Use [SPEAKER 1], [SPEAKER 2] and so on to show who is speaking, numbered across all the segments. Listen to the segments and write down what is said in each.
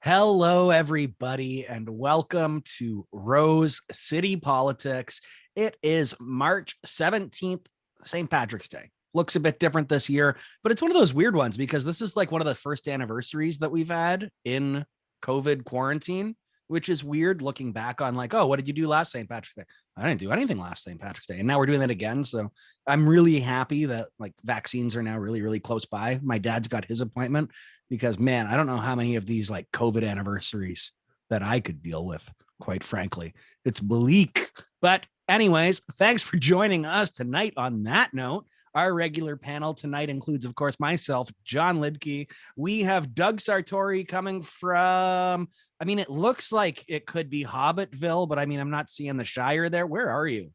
[SPEAKER 1] Hello, everybody, and welcome to Rose City Politics. It is March 17th, St. Patrick's Day. Looks a bit different this year, but it's one of those weird ones because this is like one of the first anniversaries that we've had in COVID quarantine, which is weird looking back on like, oh, what did you do last St. Patrick's Day? I didn't do anything last St. Patrick's Day. And now we're doing that again. So I'm really happy that like vaccines are now really, really close by. My dad's got his appointment because, man, I don't know how many of these like COVID anniversaries that I could deal with, quite frankly. It's bleak. But anyways, thanks for joining us tonight. On that note, our regular panel tonight includes, of course, myself, John Lidke. We have Doug Sartori coming from, I mean, it looks like it could be Hobbitville, but I mean, I'm not seeing the Shire there. Where are you?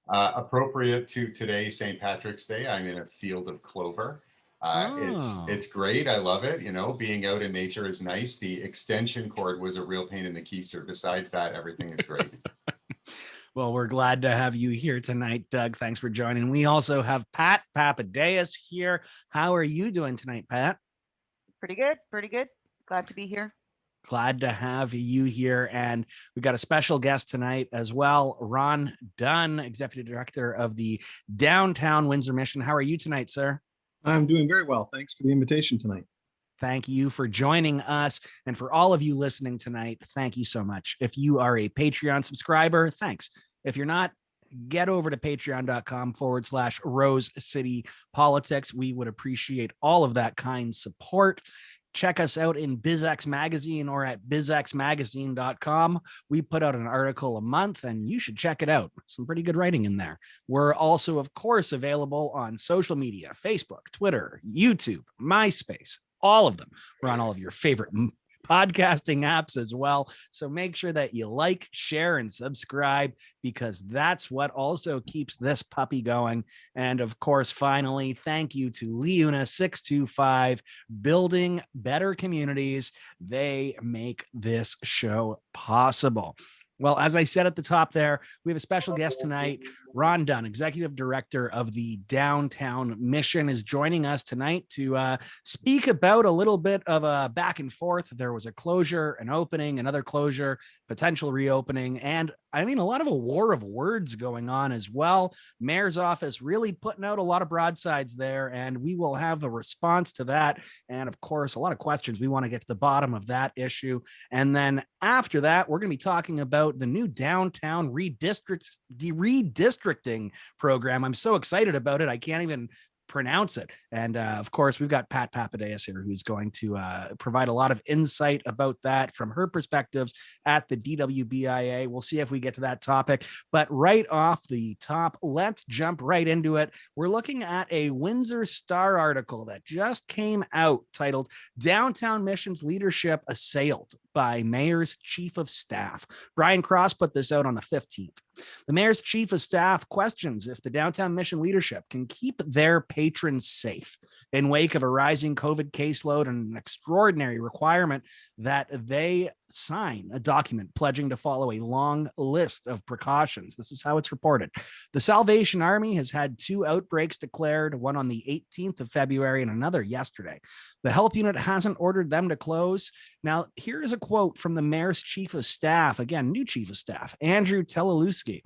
[SPEAKER 2] Appropriate to today, St. Patrick's Day, I'm in a field of clover. It's great. I love it. You know, being out in nature is nice. The extension cord was a real pain in the keister. Besides that, everything is great.
[SPEAKER 1] Well, we're glad to have you here tonight, Doug. Thanks for joining. We also have Pat Papadeus here. How are you doing tonight, Pat?
[SPEAKER 3] Pretty good. Pretty good. Glad to be here.
[SPEAKER 1] Glad to have you here. And we got a special guest tonight as well, Jon Dunn, Executive Director of the Downtown Windsor Mission. How are you tonight, sir?
[SPEAKER 4] I'm doing very well. Thanks for the invitation tonight.
[SPEAKER 1] Thank you for joining us. And for all of you listening tonight, thank you so much. If you are a Patreon subscriber, thanks. If you're not, get over to patreon.com/Rose City Politics. We would appreciate all of that kind support. Check us out in BizX Magazine or at bizxmagazine.com. We put out an article a month and you should check it out. Some pretty good writing in there. We're also, of course, available on social media, Facebook, Twitter, YouTube, MySpace, all of them. We're on all of your favorite podcasting apps as well. So make sure that you like, share, and subscribe because that's what also keeps this puppy going. And of course, finally, thank you to Leuna 625, Building Better Communities. They make this show possible. Well, as I said at the top there, we have a special guest tonight. Jon Dunn, Executive Director of the Downtown Mission, is joining us tonight to speak about a little bit of a back and forth. There was a closure, an opening, another closure, potential reopening, and I mean, a lot of a war of words going on as well. Mayor's office really putting out a lot of broadsides there, and we will have a response to that. And of course, a lot of questions. We want to get to the bottom of that issue. And then after that, we're going to be talking about the new downtown redistricting program. I'm so excited about it. I can't even pronounce it. And of course, we've got Pat Papadeus here, who's going to provide a lot of insight about that from her perspectives at the DWBIA. We'll see if we get to that topic. But right off the top, let's jump right into it. We're looking at a Windsor Star article that just came out titled Downtown Mission's Leadership Assailed by Mayor's Chief of Staff. Brian Cross put this out on the 15th. The Mayor's Chief of Staff questions if the Downtown Mission leadership can keep their patrons safe in wake of a rising COVID caseload and an extraordinary requirement that they sign a document pledging to follow a long list of precautions. This is how it's reported. The Salvation Army has had 2 outbreaks declared, one on the 18th of February and another yesterday. The health unit hasn't ordered them to close. Now, here is a quote from the Mayor's Chief of Staff, again, new Chief of Staff, Andrew Teleszewski.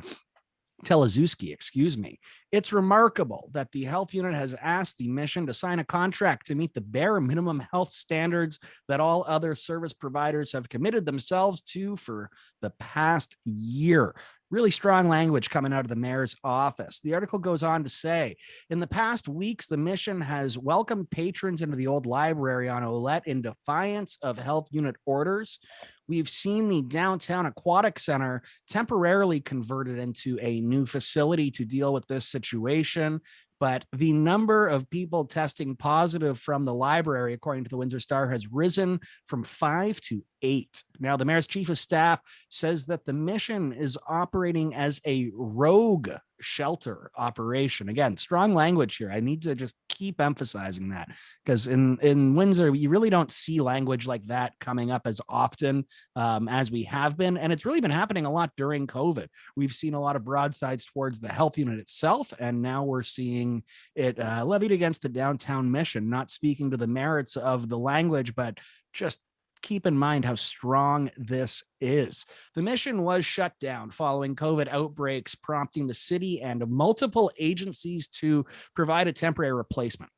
[SPEAKER 1] It's remarkable that the health unit has asked the mission to sign a contract to meet the bare minimum health standards that all other service providers have committed themselves to for the past year. Really strong language coming out of the mayor's office. The article goes on to say, in the past weeks, the mission has welcomed patrons into the old library on Olette in defiance of health unit orders. We've seen the downtown aquatic center temporarily converted into a new facility to deal with this situation. But the number of people testing positive from the library, according to the Windsor Star, has risen from 5 to 8. Now, the mayor's chief of staff says that the mission is operating as a rogue shelter operation. Again, strong language here. I need to just keep emphasizing that because in Windsor, you really don't see language like that coming up as often as we have been. And it's really been happening a lot during COVID. We've seen a lot of broadsides towards the health unit itself. And now we're seeing it levied against the downtown mission, not speaking to the merits of the language, but just keep in mind how strong this is. The mission was shut down following COVID outbreaks, prompting the city and multiple agencies to provide a temporary replacement.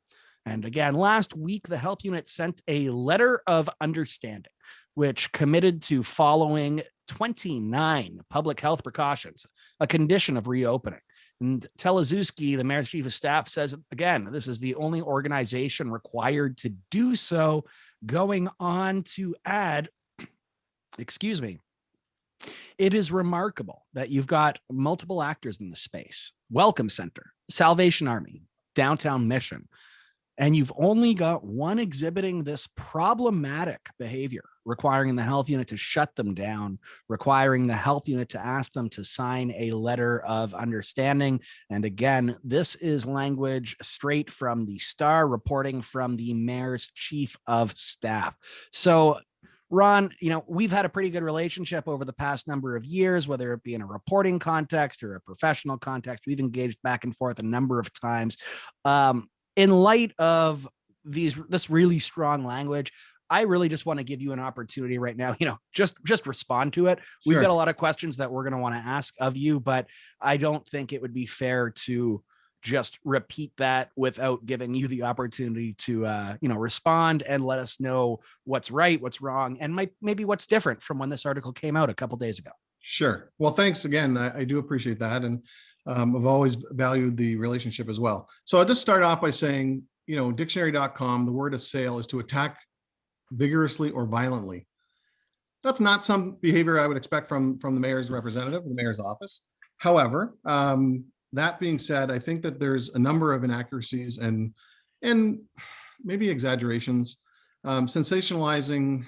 [SPEAKER 1] And again, last week, the health unit sent a letter of understanding, which committed to following 29 public health precautions, a condition of reopening. And Teleszewski, the mayor's chief of staff, says, again, this is the only organization required to do so, going on to add, excuse me, it is remarkable that you've got multiple actors in the space: Welcome Center, Salvation Army, Downtown Mission, and you've only got one exhibiting this problematic behavior, requiring the health unit to shut them down, requiring the health unit to ask them to sign a letter of understanding. And again, this is language straight from the Star, reporting from the mayor's chief of staff. So Ron, we've had a pretty good relationship over the past number of years, whether it be in a reporting context or a professional context. We've engaged back and forth a number of times. In light of this really strong language, I really just want to give you an opportunity right now, just respond to it. We've
[SPEAKER 4] Sure.
[SPEAKER 1] got a lot of questions that we're going to want to ask of you, but I don't think it would be fair to just repeat that without giving you the opportunity to, respond and let us know what's right, what's wrong, and maybe what's different from when this article came out a couple days ago.
[SPEAKER 4] Sure. Well, thanks again. I do appreciate that. And I've always valued the relationship as well. So I'll just start off by saying, dictionary.com, the word assail is to attack vigorously or violently. That's not some behavior I would expect from the mayor's representative, the mayor's office. However, that being said, I think that there's a number of inaccuracies and maybe exaggerations. Sensationalizing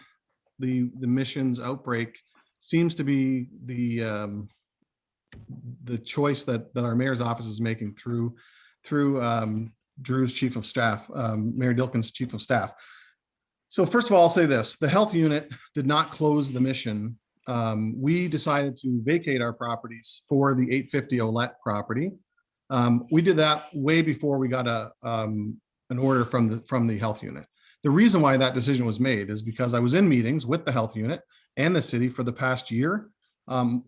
[SPEAKER 4] the mission's outbreak seems to be the choice that our mayor's office is making through Drew's chief of staff, Mayor Dilkin's chief of staff. So first of all, I'll say this: the health unit did not close the mission. We decided to vacate our properties for the 850 Olette property. We did that way before we got an order from the health unit. The reason why that decision was made is because I was in meetings with the health unit and the city for the past year,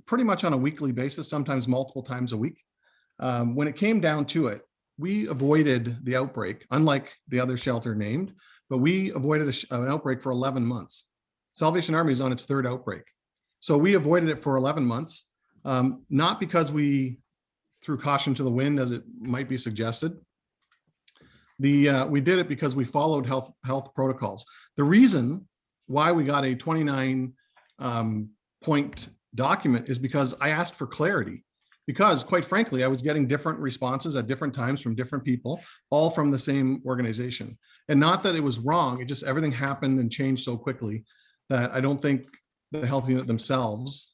[SPEAKER 4] pretty much on a weekly basis, sometimes multiple times a week. When it came down to it, we avoided the outbreak, unlike the other shelter named, but we avoided an outbreak for 11 months. Salvation Army is on its third outbreak. So we avoided it for 11 months, not because we threw caution to the wind, as it might be suggested. We did it because we followed health protocols. The reason why we got a 29 point document is because I asked for clarity, because quite frankly, I was getting different responses at different times from different people, all from the same organization. And not that it was wrong, it just everything happened and changed so quickly that I don't think the health unit themselves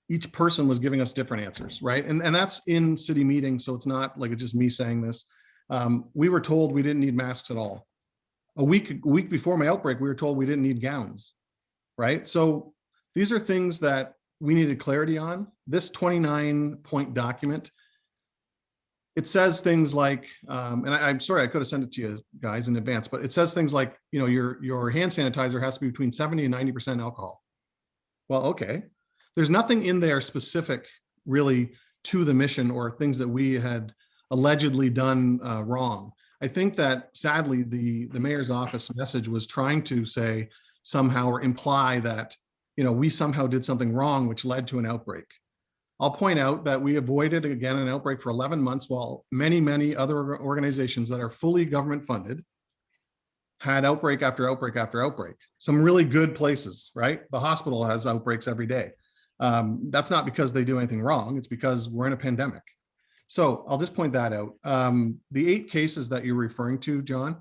[SPEAKER 4] each person was giving us different answers, right? And that's in city meetings, so it's not like it's just me saying this. We were told we didn't need masks at all. A week before my outbreak, we were told we didn't need gowns, right? So these are things that we needed clarity on. This 29-point document, it says things like, and I'm sorry, I could have sent it to you guys in advance, but it says things like, your hand sanitizer has to be between 70 and 90% alcohol. Well, okay. There's nothing in there specific really to the mission or things that we had allegedly done wrong. I think that sadly, the mayor's office message was trying to say somehow or imply that, we somehow did something wrong, which led to an outbreak. I'll point out that we avoided, again, an outbreak for 11 months while many, many other organizations that are fully government funded had outbreak after outbreak after outbreak. Some really good places, right? The hospital has outbreaks every day. That's not because they do anything wrong. It's because we're in a pandemic. So I'll just point that out. The 8 cases that you're referring to, John,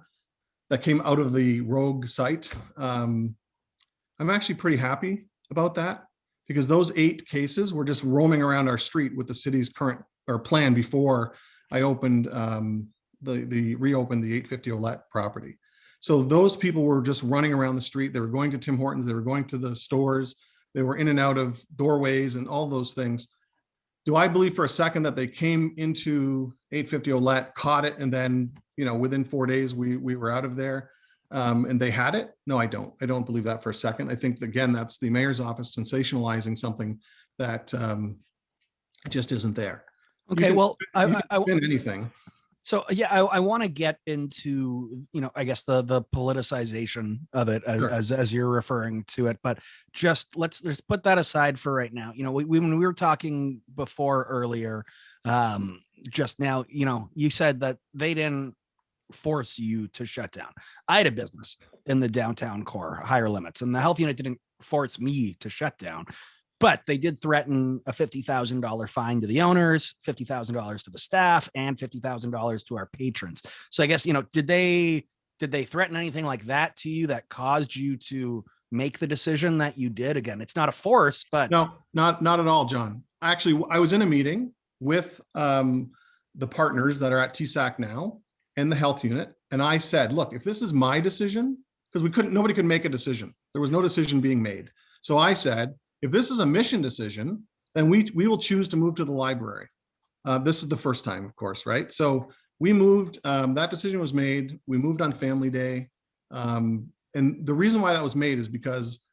[SPEAKER 4] that came out of the rogue site, I'm actually pretty happy about that, because those 8 cases were just roaming around our street with the city's current or plan before I opened reopened the 850 Olette property. So those people were just running around the street. They were going to Tim Hortons. They were going to the stores. They were in and out of doorways and all those things. Do I believe for a second that they came into 850 Olette, caught it, and then, within 4 days we were out of there? and they had it. No, I don't. I don't believe that for a second. I think, again, that's the mayor's office sensationalizing something that just isn't there.
[SPEAKER 1] Okay, well,
[SPEAKER 4] you can spin anything.
[SPEAKER 1] so yeah, I want to get into, I guess the politicization of it
[SPEAKER 4] Sure.
[SPEAKER 1] as you're referring to it, but just let's put that aside for right now. When we were talking before earlier, just now, you said that they didn't force you to shut down. I had a business in the downtown core, higher limits, and the health unit didn't force me to shut down. But they did threaten a $50,000 fine to the owners, $50,000 to the staff, and $50,000 to our patrons. So I guess, did they threaten anything like that to you that caused you to make the decision that you did? Again, it's not a force, but
[SPEAKER 4] No, not at all, John. Actually, I was in a meeting with the partners that are at TSAC now and the health unit, and I said, look, if this is my decision, because nobody could make a decision. There was no decision being made. So I said, if this is a mission decision, then we will choose to move to the library. This is the first time, of course, right? So we moved, that decision was made. We moved on Family Day. And the reason why that was made is because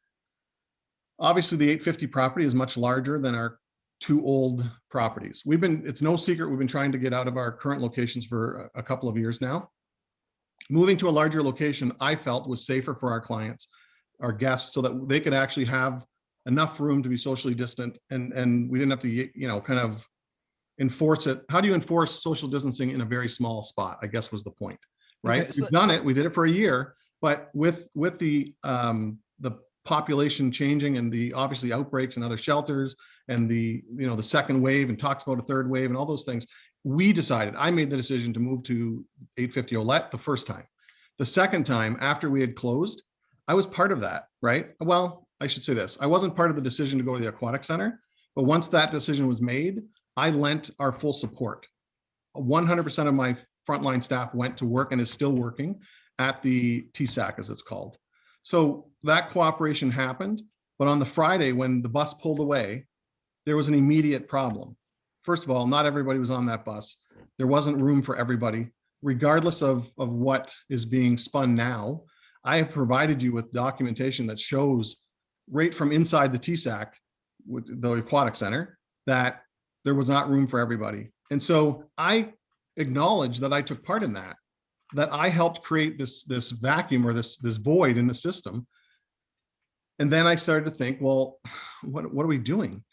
[SPEAKER 4] obviously the 850 property is much larger than our two old properties. It's no secret, we've been trying to get out of our current locations for a couple of years now. Moving to a larger location, I felt was safer for our clients, our guests, so that they could actually have enough room to be socially distant, and we didn't have to, kind of enforce it. How do you enforce social distancing in a very small spot, I guess was the point, right?
[SPEAKER 1] Okay, so
[SPEAKER 4] we've done it. We did it for a year, but with the population changing and the obviously outbreaks and other shelters and the second wave and talks about a third wave and all those things, I made the decision to move to 850 Olette the first time. The second time, after we had closed, I was part of that, right? Well, I should say this. I wasn't part of the decision to go to the aquatic center, but once that decision was made, I lent our full support. 100% of my frontline staff went to work and is still working at the TSAC, as it's called. So that cooperation happened, but on the Friday when the bus pulled away, there was an immediate problem. First of all, not everybody was on that bus. There wasn't room for everybody, regardless of what is being spun now. I have provided you with documentation that shows right from inside the TSAC, with the aquatic center, that there was not room for everybody. And so I acknowledge that I took part in that I helped create this vacuum or this void in the system. And then I started to think, well, what are we doing?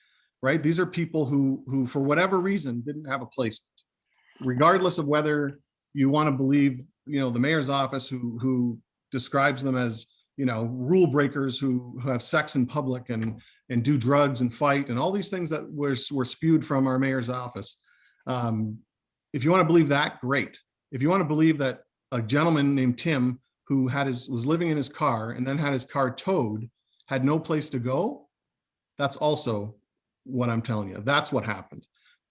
[SPEAKER 4] Right? These are people who for whatever reason didn't have a placement, regardless of whether you want to believe, the mayor's office who describes them as, rule breakers who have sex in public and do drugs and fight and all these things that were spewed from our mayor's office. If you want to believe that, great. If you want to believe that a gentleman named Tim who was living in his car and then had his car towed, had no place to go, that's also what I'm telling you. That's what happened.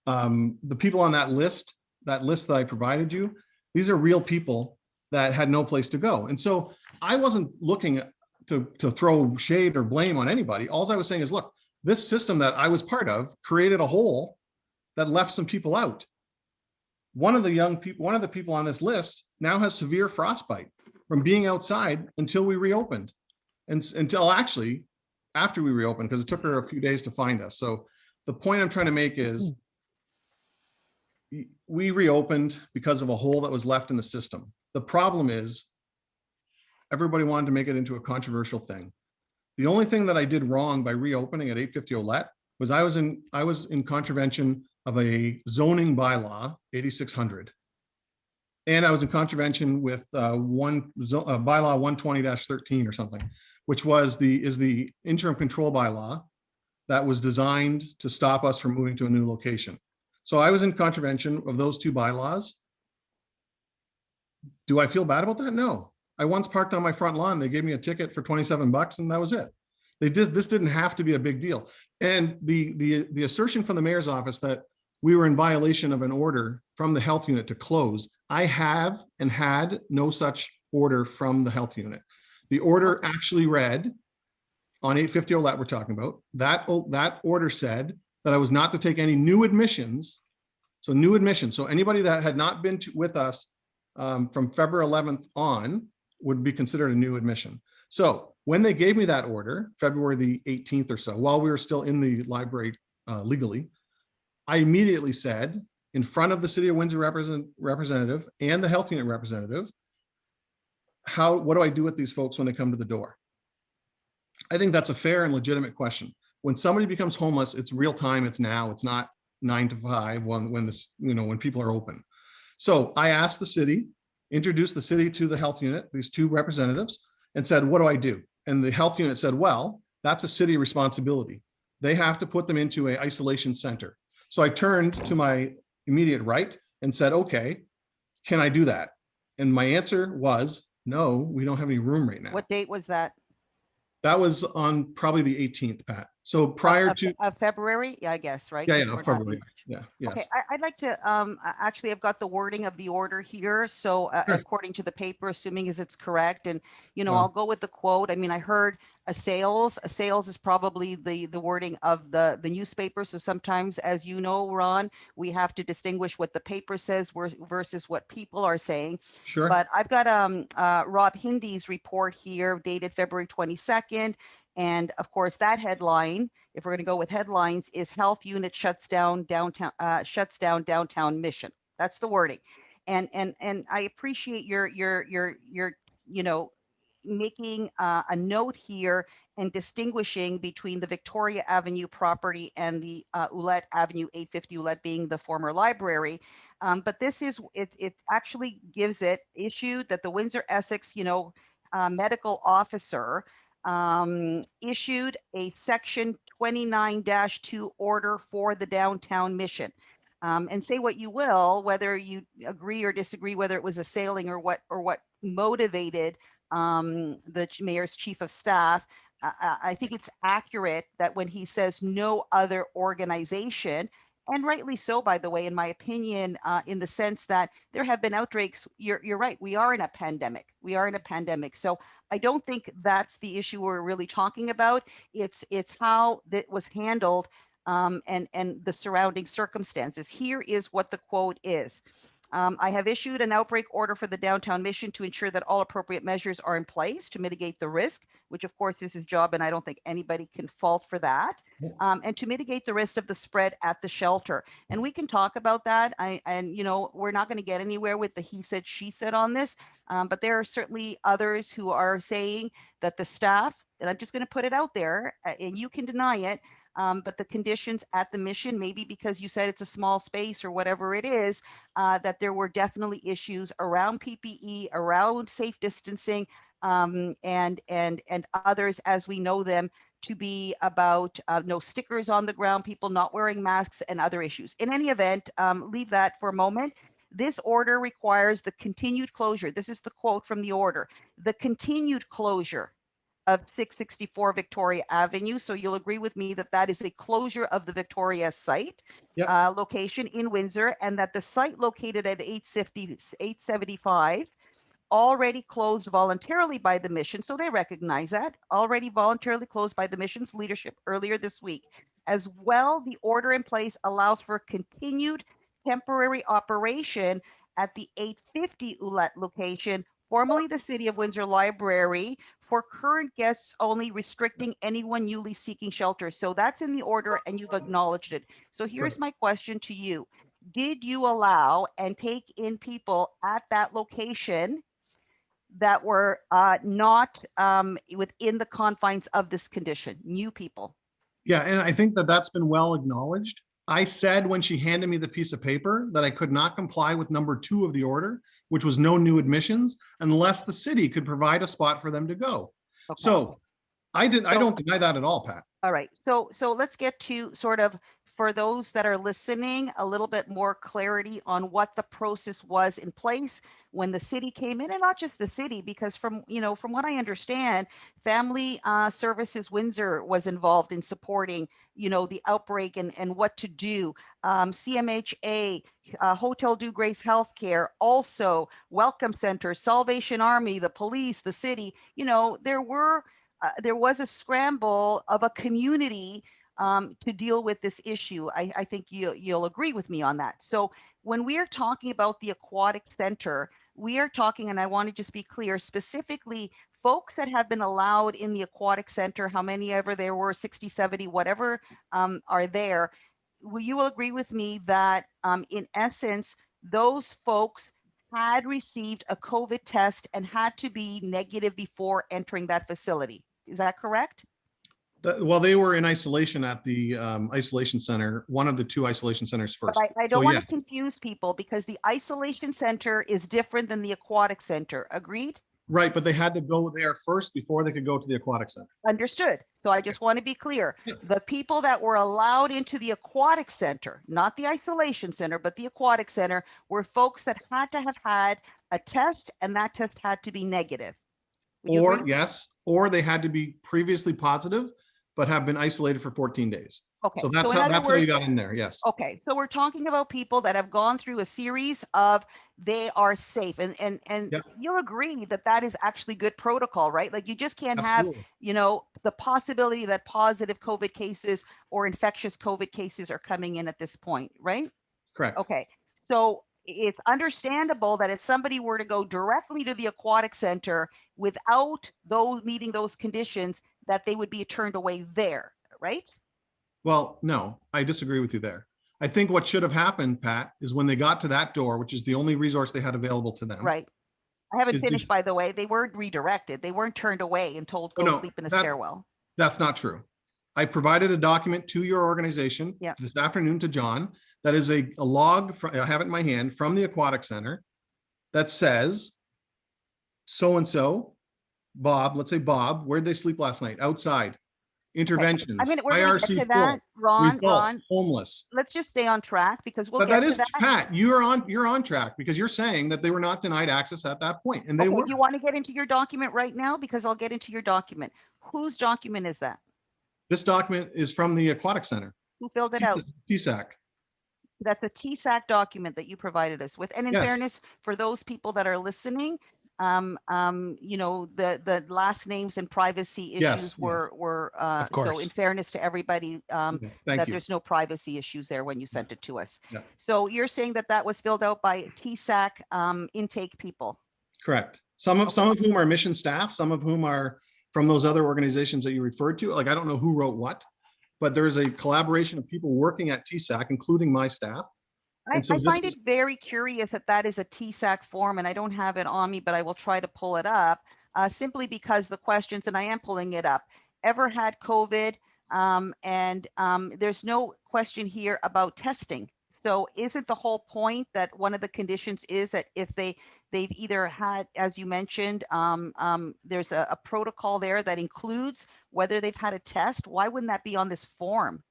[SPEAKER 4] The people on that list that I provided you, these are real people that had no place to go. And so I wasn't looking to throw shade or blame on anybody. All I was saying is, look, this system that I was part of created a hole that left some people out. One of the people on this list now has severe frostbite from being outside until we reopened, and until actually after we reopened, because it took her a few days to find us. So the point I'm trying to make is we reopened because of a hole that was left in the system. The problem is everybody wanted to make it into a controversial thing. The only thing that I did wrong by reopening at 850 Olette was I was in contravention of a zoning bylaw, 8600. And I was in contravention with bylaw 120-13 or something, which is the interim control bylaw that was designed to stop us from moving to a new location. So I was in contravention of those two bylaws. Do I feel bad about that? No. I once parked on my front lawn. They gave me a ticket for 27 bucks and that was it. This didn't have to be a big deal. And the assertion from the mayor's office that we were in violation of an order from the health unit to close, I have and had no such order from the health unit. The order actually read on 850 Olette we're talking about, that order said that I was not to take any new admissions. So new admissions. So anybody that had not been with us from February 11th on would be considered a new admission. So when they gave me that order, February the 18th or so, while we were still in the library legally, I immediately said in front of the City of Windsor representative and the health unit representative, what do I do with these folks when they come to the door? I think that's a fair and legitimate question. When somebody becomes homeless, it's real time, it's now, it's not 9 to 5 when people are open. So I asked the city, introduced the city to the health unit, these two representatives, and said, what do I do? And the health unit said, well, that's a city responsibility. They have to put them into an isolation center. So I turned to my immediate right and said, okay, can I do that? And my answer was, no, we don't have any room right now.
[SPEAKER 3] What date was that?
[SPEAKER 4] That was on probably the 18th, Pat. So prior to
[SPEAKER 3] February, yeah, I guess, right?
[SPEAKER 4] yeah,
[SPEAKER 3] 'Cause
[SPEAKER 4] yeah,
[SPEAKER 3] we're not in
[SPEAKER 4] February.
[SPEAKER 3] March.
[SPEAKER 4] Yeah, yes.
[SPEAKER 3] Okay, I'd like to, actually, I've got the wording of the order here. So
[SPEAKER 4] Sure.
[SPEAKER 3] according to the paper, assuming as it's correct, and,
[SPEAKER 4] Wow.
[SPEAKER 3] I'll go with the quote. I mean, I heard a sales is probably the wording of the newspaper. So sometimes, as you know, Ron, we have to distinguish what the paper says versus what people are saying.
[SPEAKER 4] Sure.
[SPEAKER 3] But I've got Rob Hindy's report here dated February 22nd. And of course, that headline, if we're going to go with headlines, is health unit shuts down downtown mission. That's the wording. And I appreciate your making a note here and distinguishing between the Victoria Avenue property and the Ouellette Avenue 850 Ouellette being the former library. But this is, it actually gives it issued that the Windsor Essex, medical officer issued a section 29-2 order for the downtown mission. And say what you will, whether you agree or disagree, whether it was a sailing or what motivated the mayor's chief of staff. I think it's accurate that when he says no other organization, and rightly so, by the way, in my opinion, in the sense that there have been outbreaks. You're right. We are in a pandemic. So I don't think that's the issue we're really talking about. It's how that was handled and the surrounding circumstances. Here is what the quote is. I have issued an outbreak order for the downtown mission to ensure that all appropriate measures are in place to mitigate the risk, which of course is his job, and I don't think anybody can fault for that, and to mitigate the risk of the spread at the shelter. And we can talk about that. We're not going to get anywhere with the he said, she said on this, but there are certainly others who are saying that the staff, and I'm just going to put it out there, and you can deny it, but the conditions at the mission, maybe because you said it's a small space or whatever it is, that there were definitely issues around PPE, around safe distancing, and others as we know them to be about no stickers on the ground, people not wearing masks, and other issues. In any event, leave that for a moment. This order requires the continued closure. This is the quote from the order. The continued closure of 664 Victoria Avenue. So you'll agree with me that that is a closure of the Victoria site location in Windsor, and that the site located at 875 already closed voluntarily by the mission. So they recognize that, already voluntarily closed by the mission's leadership earlier this week. As well, the order in place allows for continued temporary operation at the 850 Ouellette location, formerly the City of Windsor Library, for current guests only, restricting anyone newly seeking shelter. So that's in the order, and you've acknowledged it. So here's my question to you. Did you allow and take in people at that location that were not within the confines of this condition, new people?
[SPEAKER 4] Yeah, and I think that that's been well acknowledged. I said when she handed me the piece of paper that I could not comply with number 2 of the order, which was no new admissions, unless the city could provide a spot for them to go. Okay. So I don't deny that at all, Pat.
[SPEAKER 3] All right. So let's get to sort of, for those that are listening, a little bit more clarity on what the process was in place when the city came in, and not just the city, because from what I understand, Family Services Windsor was involved in supporting, the outbreak and what to do. CMHA, Hotel du Grace Healthcare, also Welcome Center, Salvation Army, the police, the city, there was a scramble of a community to deal with this issue. I think you'll agree with me on that. So when we're talking about the aquatic center, we are talking, and I want to just be clear, specifically folks that have been allowed in the aquatic center, how many ever there were, 60, 70, whatever are there. Will you agree with me that in essence, those folks had received a COVID test and had to be negative before entering that facility? Is that correct?
[SPEAKER 4] Well, they were in isolation at the isolation center, one of the two isolation centers
[SPEAKER 3] But
[SPEAKER 4] first.
[SPEAKER 3] I don't
[SPEAKER 4] So,
[SPEAKER 3] want
[SPEAKER 4] yeah,
[SPEAKER 3] to confuse people because the isolation center is different than the aquatic center. Agreed?
[SPEAKER 4] right, but they had to go there first before they could go to the aquatic center.
[SPEAKER 3] Understood. So I just want to be clear.
[SPEAKER 4] Yeah.
[SPEAKER 3] The people that were allowed into the aquatic center, not the isolation center, but the aquatic center, were folks that had to have had a test, and that test had to be negative. Would you
[SPEAKER 4] Or
[SPEAKER 3] agree?
[SPEAKER 4] yes, or they had to be previously positive, but have been isolated for 14 days.
[SPEAKER 3] Okay.
[SPEAKER 4] So that's
[SPEAKER 3] in
[SPEAKER 4] how
[SPEAKER 3] other
[SPEAKER 4] you
[SPEAKER 3] words,
[SPEAKER 4] got in there. Yes.
[SPEAKER 3] okay, so we're talking about people that have gone through a series of they are safe, and
[SPEAKER 4] Yep.
[SPEAKER 3] you'll agree that that is actually good protocol, right? Like you just can't have,
[SPEAKER 4] Absolutely.
[SPEAKER 3] you know, the possibility that positive COVID cases or infectious COVID cases are coming in at this point, right?
[SPEAKER 4] Correct.
[SPEAKER 3] Okay, so it's understandable that if somebody were to go directly to the aquatic center without those meeting those conditions, that they would be turned away there, right?
[SPEAKER 4] Well, no, I disagree with you there. I think what should have happened, Pat, is when they got to that door, which is the only resource they had available to them.
[SPEAKER 3] Right. I haven't
[SPEAKER 4] Is-
[SPEAKER 3] finished, by the way. They weren't redirected. They weren't turned away and told,
[SPEAKER 4] Oh,
[SPEAKER 3] go
[SPEAKER 4] no,
[SPEAKER 3] sleep in a
[SPEAKER 4] that-
[SPEAKER 3] stairwell.
[SPEAKER 4] That's not true. I provided a document to your organization
[SPEAKER 3] Yeah.
[SPEAKER 4] this afternoon to John. That is a log, I have it in my hand, from the aquatic center that says so-and-so, Bob, let's say Bob, where'd they sleep last night? Outside. Interventions,
[SPEAKER 3] We're gonna get
[SPEAKER 4] IRC
[SPEAKER 3] to that,
[SPEAKER 4] full,
[SPEAKER 3] Ron.
[SPEAKER 4] result, homeless.
[SPEAKER 3] Let's just stay on track because we'll
[SPEAKER 4] But
[SPEAKER 3] get
[SPEAKER 4] that
[SPEAKER 3] to
[SPEAKER 4] is,
[SPEAKER 3] that.
[SPEAKER 4] Pat, you're on track because you're saying that they were not denied access at that point, and they
[SPEAKER 3] Okay,
[SPEAKER 4] were.
[SPEAKER 3] do you want to get into your document right now? Because I'll get into your document. Whose document is that?
[SPEAKER 4] This document is from the aquatic center,
[SPEAKER 3] Who filled it out?
[SPEAKER 4] TSAC.
[SPEAKER 3] That's a TSAC document that you provided us with. And in
[SPEAKER 4] Yes.
[SPEAKER 3] fairness, for those people that are listening, you know, the last names and privacy
[SPEAKER 4] Yes,
[SPEAKER 3] issues
[SPEAKER 4] yes.
[SPEAKER 3] were
[SPEAKER 1] Of
[SPEAKER 3] so
[SPEAKER 1] course.
[SPEAKER 3] in fairness to everybody,
[SPEAKER 4] Thank
[SPEAKER 3] that
[SPEAKER 4] you.
[SPEAKER 3] there's no privacy issues there when you sent it to us.
[SPEAKER 4] Yeah.
[SPEAKER 3] So you're saying that that was filled out by TSAC intake people.
[SPEAKER 4] Correct. Some of whom are mission staff, some of whom are from those other organizations that you referred to. Like, I don't know who wrote what, but there is a collaboration of people working at TSAC, including my staff.
[SPEAKER 3] I
[SPEAKER 4] And so this
[SPEAKER 3] find
[SPEAKER 4] is-
[SPEAKER 3] it very curious that that is a TSAC form, and I don't have it on me, but I will try to pull it up simply because the questions, and I am pulling it up, ever had COVID? There's no question here about testing. So isn't the whole point that one of the conditions is that if they've either had, as you mentioned, there's a protocol there that includes whether they've had a test? Why wouldn't that be on this form?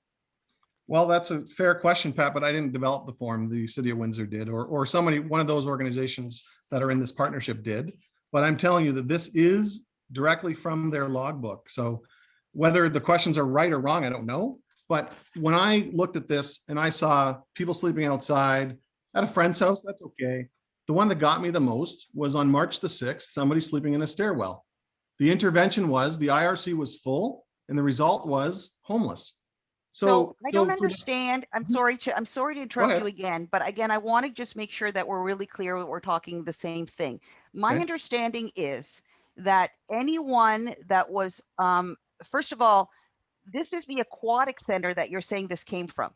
[SPEAKER 4] Well, that's a fair question, Pat, but I didn't develop the form. The city of Windsor did, or somebody, one of those organizations that are in this partnership did. But I'm telling you that this is directly from their logbook. So whether the questions are right or wrong, I don't know. But when I looked at this and I saw people sleeping outside at a friend's house, that's okay. The one that got me the most was on March the 6th, somebody sleeping in a stairwell. The intervention was the IRC was full and the result was homeless.
[SPEAKER 3] So I don't
[SPEAKER 4] for the-
[SPEAKER 3] understand. I'm sorry to interrupt you again, but again, I want to just make sure that we're really clear that we're talking the same thing. My
[SPEAKER 4] Okay.
[SPEAKER 3] understanding is that anyone that was, first of all, this is the aquatic center that you're saying this came from,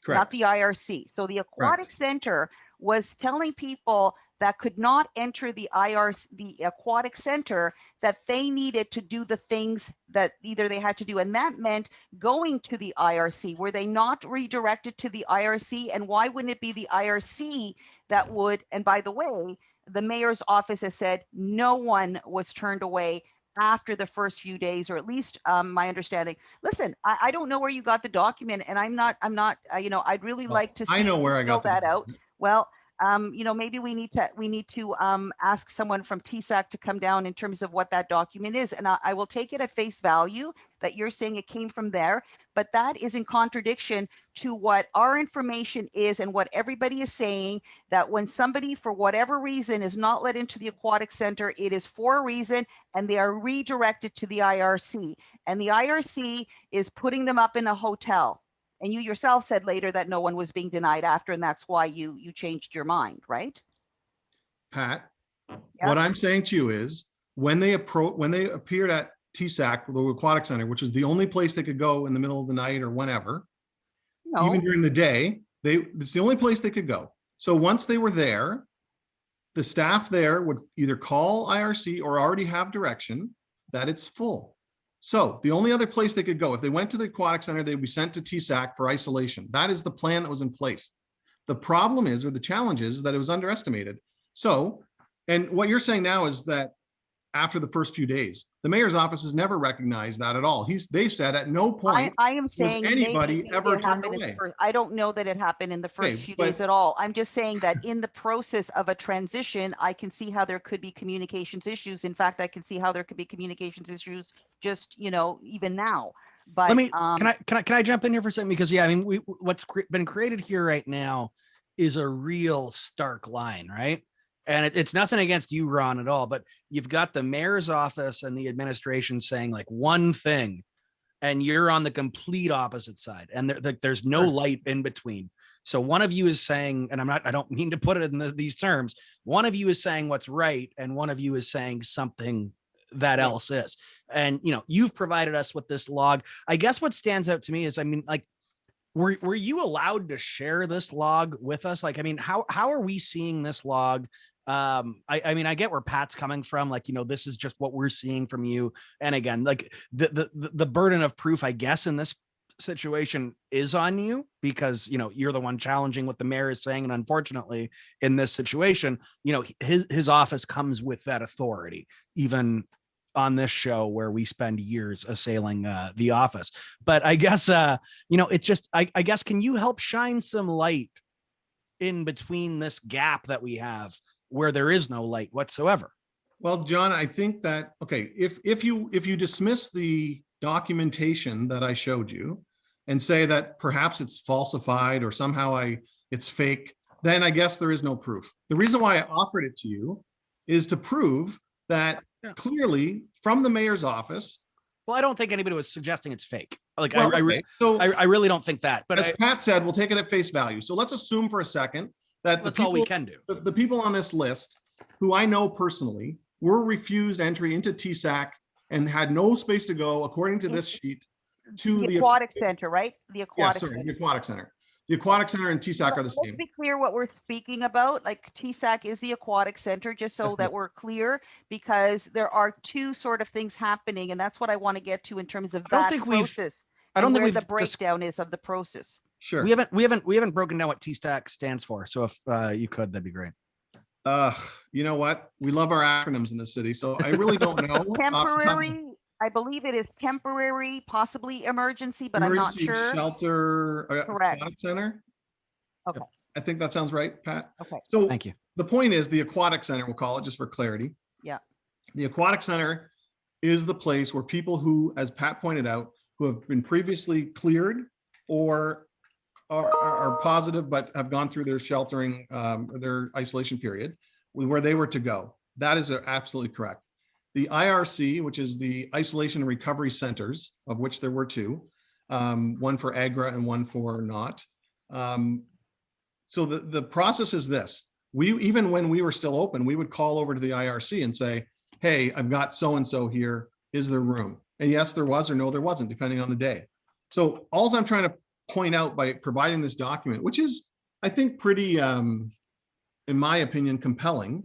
[SPEAKER 3] not
[SPEAKER 4] Correct.
[SPEAKER 3] the IRC. So the aquatic center was telling people that could not enter the IRC, the aquatic center, that they needed to do the things that either they had to do. And that meant going to the IRC. Were they not redirected to the IRC? And why wouldn't it be the IRC that would, and by the way, the mayor's office has said no one was turned away after the first few days, or at least my understanding. Listen, I don't know where you got the document, and I'm not, you know, I'd really like to see
[SPEAKER 4] I know where I
[SPEAKER 3] fill
[SPEAKER 4] got
[SPEAKER 3] that out.
[SPEAKER 4] document.
[SPEAKER 3] Well, you know, maybe we need to ask someone from TSAC to come down in terms of what that document is. And I will take it at face value that you're saying it came from there, but that is in contradiction to what our information is and what everybody is saying, that when somebody, for whatever reason, is not let into the aquatic center, it is for a reason, and they are redirected to the IRC. And the IRC is putting them up in a hotel. And you yourself said later that no one was being denied after, and that's why you changed your mind, right?
[SPEAKER 4] Pat, What I'm saying to you is when they appeared at TSAC, the Aquatic Center, which is the only place they could go in the middle of the night or whenever, even during the day, it's the only place they could go. So once they were there, the staff there would either call IRC or already have direction that it's full. So the only other place they could go, if they went to the Aquatic Center, they'd be sent to TSAC for isolation. That is the plan that was in place. The problem is, or the challenge is, that it was underestimated. So, and what you're saying now is that after the first few days, the mayor's office has never recognized that at all. They've said at no point
[SPEAKER 3] I am
[SPEAKER 4] was
[SPEAKER 3] saying
[SPEAKER 4] anybody
[SPEAKER 3] maybe
[SPEAKER 4] ever
[SPEAKER 3] it
[SPEAKER 4] turned
[SPEAKER 3] happened in the
[SPEAKER 4] away.
[SPEAKER 3] first, I don't know that it happened in the first
[SPEAKER 4] Okay,
[SPEAKER 3] few
[SPEAKER 4] but-
[SPEAKER 3] days at all. I'm just saying that in the process of a transition, I can see how there could be communications issues. In fact, I can see how there could be communications issues just, even now. But
[SPEAKER 1] Let me can I jump in here for a second, because I mean what's been created here right now is a real stark line, right? And it's nothing against you, Ron, at all, but you've got the mayor's office and the administration saying like one thing, and you're on the complete opposite side, and there's no light in between. So one of you is saying, and I don't mean to put it in these terms, one of you is saying what's right, and one of you is saying something that else is. And you've provided us with this log. I guess what stands out to me is, I mean, like, were you allowed to share this log with us? Like, I mean, how are we seeing this log? I mean, I get where Pat's coming from. Like, this is just what we're seeing from you. And again, like the burden of proof, I guess, in this situation is on you, because you're the one challenging what the mayor is saying. And unfortunately, in this situation, his office comes with that authority, even on this show where we spend years assailing the office. But I guess it's just, I guess, can you help shine some light in between this gap that we have where there is no light whatsoever?
[SPEAKER 4] Well, John, I think that, okay, if you dismiss the documentation that I showed you and say that perhaps it's falsified or somehow it's fake, then I guess there is no proof. The reason why I offered it to you is to prove that clearly from the mayor's office.
[SPEAKER 1] Well, I don't think anybody was suggesting it's fake. Like,
[SPEAKER 4] Well,
[SPEAKER 1] I really don't think that. But
[SPEAKER 4] as Pat said, we'll take it at face value. So let's assume for a second that
[SPEAKER 1] that's all we can do.
[SPEAKER 4] The people on this list, who I know personally, were refused entry into TSAC and had no space to go, according to this sheet, to
[SPEAKER 3] the Aquatic Center, right? The Aquatic Center.
[SPEAKER 4] The Aquatic Center. The Aquatic Center and TSAC are the same.
[SPEAKER 3] Let's be clear what we're speaking about. Like, TSAC is the Aquatic Center, just so that we're clear, because there are two sort of things happening, and that's what I want to get to in terms of that process. I don't think where the breakdown is of the process.
[SPEAKER 4] Sure.
[SPEAKER 1] We haven't broken down what TSAC stands for. So if you could, that'd be great.
[SPEAKER 4] You know what? We love our acronyms in the city, so I really don't know.
[SPEAKER 3] Temporary. I believe it is temporary, possibly emergency, but I'm not sure.
[SPEAKER 4] Shelter.
[SPEAKER 3] Correct.
[SPEAKER 4] Center.
[SPEAKER 3] Okay.
[SPEAKER 4] I think that sounds right, Pat.
[SPEAKER 3] Okay.
[SPEAKER 4] So
[SPEAKER 1] thank you.
[SPEAKER 4] The point is, the Aquatic Center, we'll call it just for clarity.
[SPEAKER 3] Yeah.
[SPEAKER 4] The Aquatic Center is the place where people who, as Pat pointed out, who have been previously cleared or are positive but have gone through their sheltering, their isolation period, where they were to go. That is absolutely correct. The IRC, which is the Isolation and Recovery Centers, of which there were two, one for AGRA and one for not. So the process is this. Even when we were still open, we would call over to the IRC and say, hey, I've got so-and-so here. Is there room? And yes, there was, or no, there wasn't, depending on the day. So all I'm trying to point out by providing this document, which is, I think, pretty, in my opinion, compelling,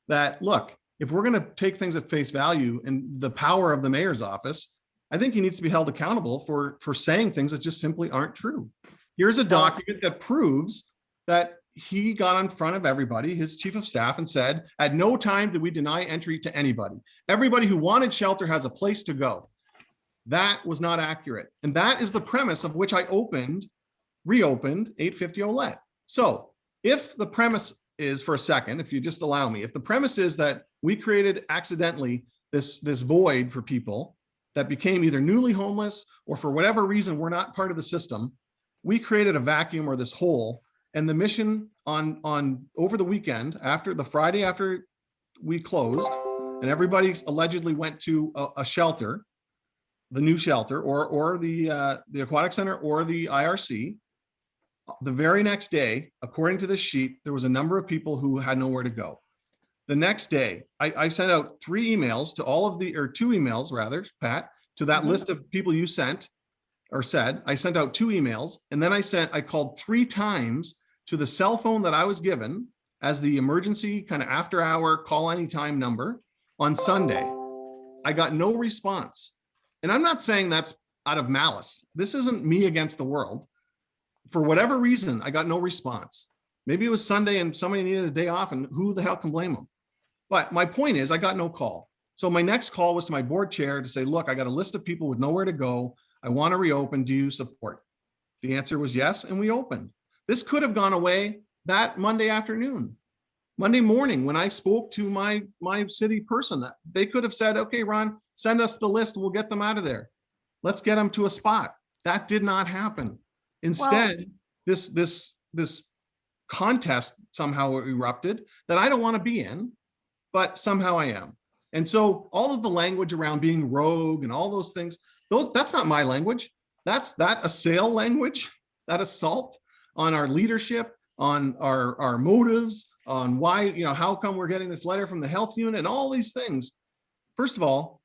[SPEAKER 4] that look, if we're going to take things at face value and the power of the mayor's office, I think he needs to be held accountable for saying things that just simply aren't true. Here's a document that proves that he got in front of everybody, his chief of staff, and said, at no time did we deny entry to anybody. Everybody who wanted shelter has a place to go. That was not accurate. And that is the premise of which I reopened 850 Olette. So if the premise is, for a second, if you just allow me, if the premise is that we created accidentally this void for people that became either newly homeless or for whatever reason were not part of the system, we created a vacuum or this hole. And the mission on over the weekend, after the Friday after we closed, and everybody allegedly went to a shelter, the new shelter, or the Aquatic Center or the IRC. The very next day, according to this sheet, there was a number of people who had nowhere to go. The next day, I sent out 3 emails to all of the, or 2 emails rather, Pat, to that
[SPEAKER 3] Mhm.
[SPEAKER 4] list of people you sent or said. I sent out 2 emails, and then I called 3 times to the cell phone that I was given as the emergency kind of after hour call anytime number on Sunday. I got no response. And I'm not saying that's out of malice. This isn't me against the world. For whatever reason, I got no response. Maybe it was Sunday and somebody needed a day off, and who the hell can blame them? But my point is, I got no call. So my next call was to my board chair to say, look, I got a list of people with nowhere to go. I want to reopen. Do you support? The answer was yes, and we opened. This could have gone away that Monday afternoon. Monday morning, when I spoke to my city person, they could have said, okay, Ron, send us the list and we'll get them out of there. Let's get them to a spot. That did not happen. Instead, this contest somehow erupted that I don't want to be in, but somehow I am. And so all of the language around being rogue and all those things, that's not my language. That's that assail language, that assault on our leadership, on our motives, on why, you know, how come we're getting this letter from the health unit and all these things. First of all,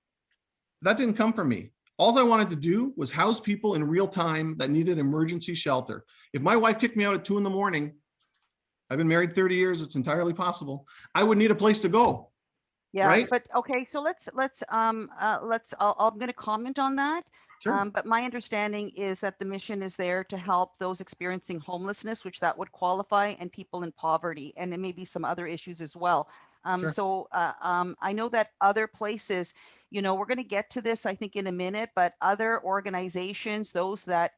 [SPEAKER 4] that didn't come from me. All I wanted to do was house people in real time that needed emergency shelter. If my wife kicked me out at 2 a.m, I've been married 30 years, it's entirely possible, I would need a place to go.
[SPEAKER 3] Yeah,
[SPEAKER 4] Right?
[SPEAKER 3] but okay, so I'm going to comment on that.
[SPEAKER 4] Sure.
[SPEAKER 3] But my understanding is that the mission is there to help those experiencing homelessness, which that would qualify, and people in poverty, and there may be some other issues as well.
[SPEAKER 4] Sure.
[SPEAKER 3] So I know that other places, you know, we're going to get to this, I think, in a minute, but other organizations, those that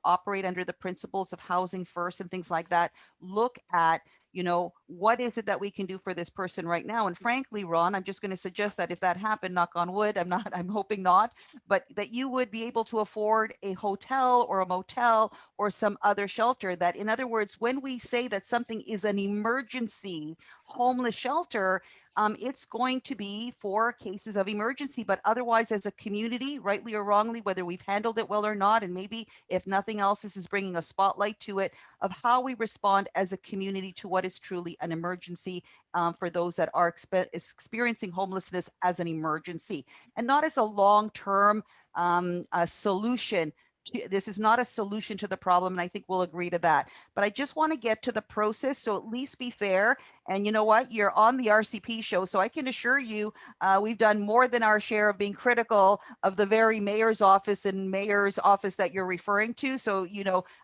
[SPEAKER 3] operate under the principles of housing first and things like that, look at, you know, what is it that we can do for this person right now? And frankly, Ron, I'm just going to suggest that if that happened, knock on wood, I'm hoping not, but that you would be able to afford a hotel or a motel or some other shelter. That, in other words, when we say that something is an emergency homeless shelter, it's going to be for cases of emergency, but otherwise, as a community, rightly or wrongly, whether we've handled it well or not, and maybe if nothing else, this is bringing a spotlight to it of how we respond as a community to what is truly an emergency for those that are experiencing homelessness as an emergency and not as a long-term solution. This is not a solution to the problem, and I think we'll agree to that. But I just want to get to the process, so at least be fair. And you know what? You're on the RCP show, so I can assure you we've done more than our share of being critical of the very mayor's office and mayor's office that you're referring to. So,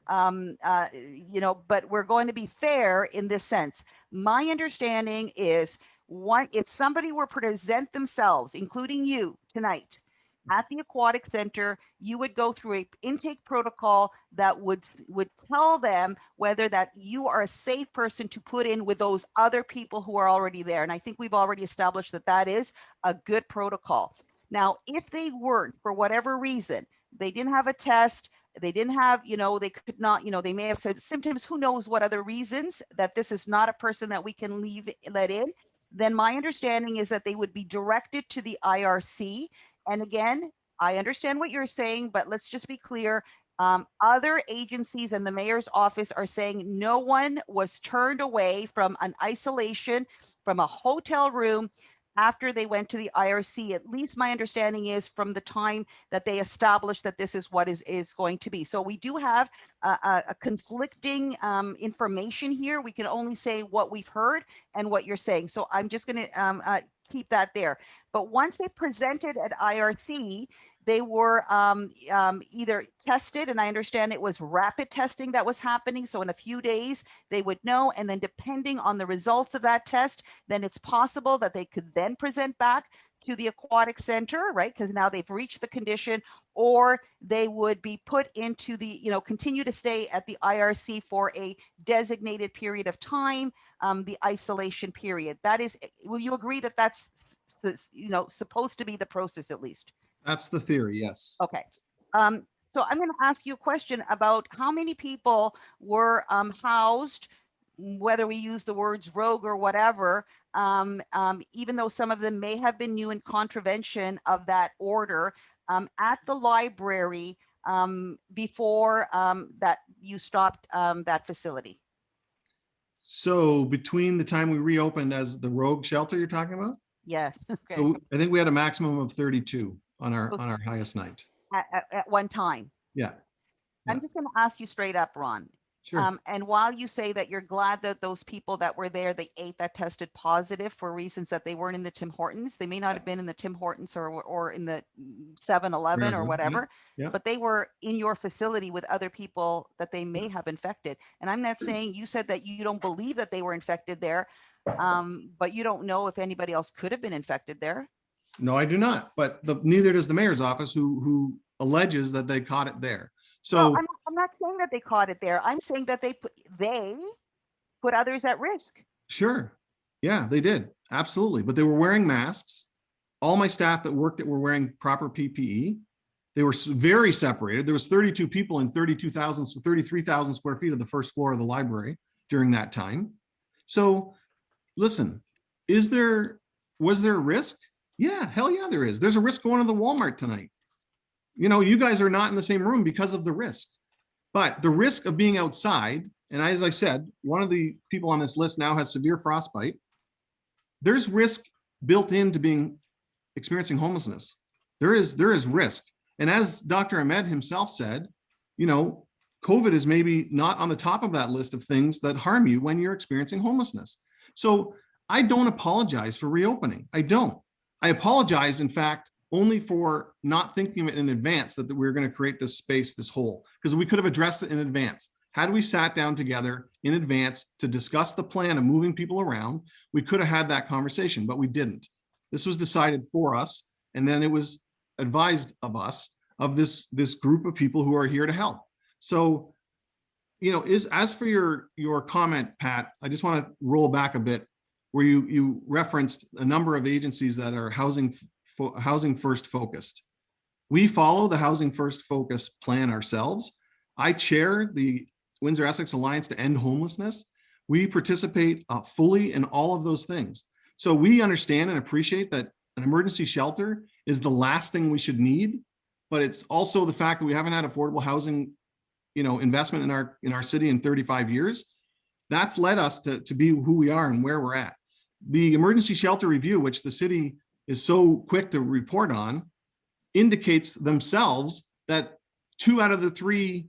[SPEAKER 3] but we're going to be fair in this sense. My understanding is, if somebody were to present themselves, including you tonight, at the aquatic center, you would go through a intake protocol that would tell them whether that you are a safe person to put in with those other people who are already there. And I think we've already established that that is a good protocol. Now, if they weren't, for whatever reason, they didn't have a test, they didn't have, they could not, they may have said symptoms, who knows what other reasons, that this is not a person that we can let in, then my understanding is that they would be directed to the IRC. And again, I understand what you're saying, but let's just be clear. Other agencies and the mayor's office are saying no one was turned away from an isolation, from a hotel room, after they went to the IRC. At least my understanding is from the time that they established that this is what is going to be. So we do have a conflicting information here. We can only say what we've heard and what you're saying. So I'm just going to keep that there. But once they presented at IRC, they were either tested, and I understand it was rapid testing that was happening. So in a few days, they would know. And then depending on the results of that test, then it's possible that they could then present back to the aquatic center, right? Because now they've reached the condition, or they would be put into the, continue to stay at the IRC for a designated period of time, the isolation period. That is, will you agree that that's, supposed to be the process at least?
[SPEAKER 4] That's the theory, yes.
[SPEAKER 3] Okay. So I'm going to ask you a question about how many people were housed, whether we use the words rogue or whatever, even though some of them may have been new in contravention of that order, at the library before that you stopped that facility.
[SPEAKER 4] So between the time we reopened as the rogue shelter you're talking about?
[SPEAKER 3] Yes. Okay.
[SPEAKER 4] So I think we had a maximum of 32 on
[SPEAKER 3] So
[SPEAKER 4] our highest night.
[SPEAKER 3] At one time.
[SPEAKER 4] Yeah,
[SPEAKER 3] I'm
[SPEAKER 4] Yeah.
[SPEAKER 3] just going to ask you straight up, Ron.
[SPEAKER 4] sure.
[SPEAKER 3] And while you say that you're glad that those people that were there, the 8 that tested positive for reasons that they weren't in the Tim Hortons, they may not have been in the Tim Hortons or in the 7-Eleven or
[SPEAKER 4] Wherever,
[SPEAKER 3] whatever,
[SPEAKER 4] yeah.
[SPEAKER 3] but they were in your facility with other people that they may have infected. And I'm not saying, you said that you don't believe that they were infected there, but you don't know if anybody else could have been infected there.
[SPEAKER 4] No, I do not. But neither does the mayor's office, who alleges that they caught it there.
[SPEAKER 3] Well,
[SPEAKER 4] So
[SPEAKER 3] I'm not saying that they caught it there. I'm saying that they put others at risk.
[SPEAKER 4] sure, yeah, they did absolutely. But they were wearing masks. All my staff that worked it were wearing proper PPE. They were very separated. There was 32 people in 33,000 square feet of the first floor of the library during that time. So listen, was there a risk? Yeah, hell yeah, there is. There's a risk going to the Walmart tonight. You know, you guys are not in the same room because of the risk. But the risk of being outside, and as I said, one of the people on this list now has severe frostbite. There's risk built into experiencing homelessness. There is risk. And as Dr. Ahmed himself said, you know, COVID is maybe not on the top of that list of things that harm you when you're experiencing homelessness. So I don't apologize for reopening. I don't. I apologize, in fact, only for not thinking of it in advance that we were going to create this space, this hole, because we could have addressed it in advance. Had we sat down together in advance to discuss the plan of moving people around, we could have had that conversation, but we didn't. This was decided for us, and then it was advised of us, of this group of people who are here to help. So, you know, as for your comment, Pat, I just want to roll back a bit, where you referenced a number of agencies that are housing first focused. We follow the housing first focus plan ourselves. I chair the Windsor-Essex Alliance to End Homelessness. We participate fully in all of those things. So we understand and appreciate that an emergency shelter is the last thing we should need, but it's also the fact that we haven't had affordable housing, you know, investment in our city in 35 years. That's led us to be who we are and where we're at. The emergency shelter review, which the city is so quick to report on, indicates themselves that 2 out of the 3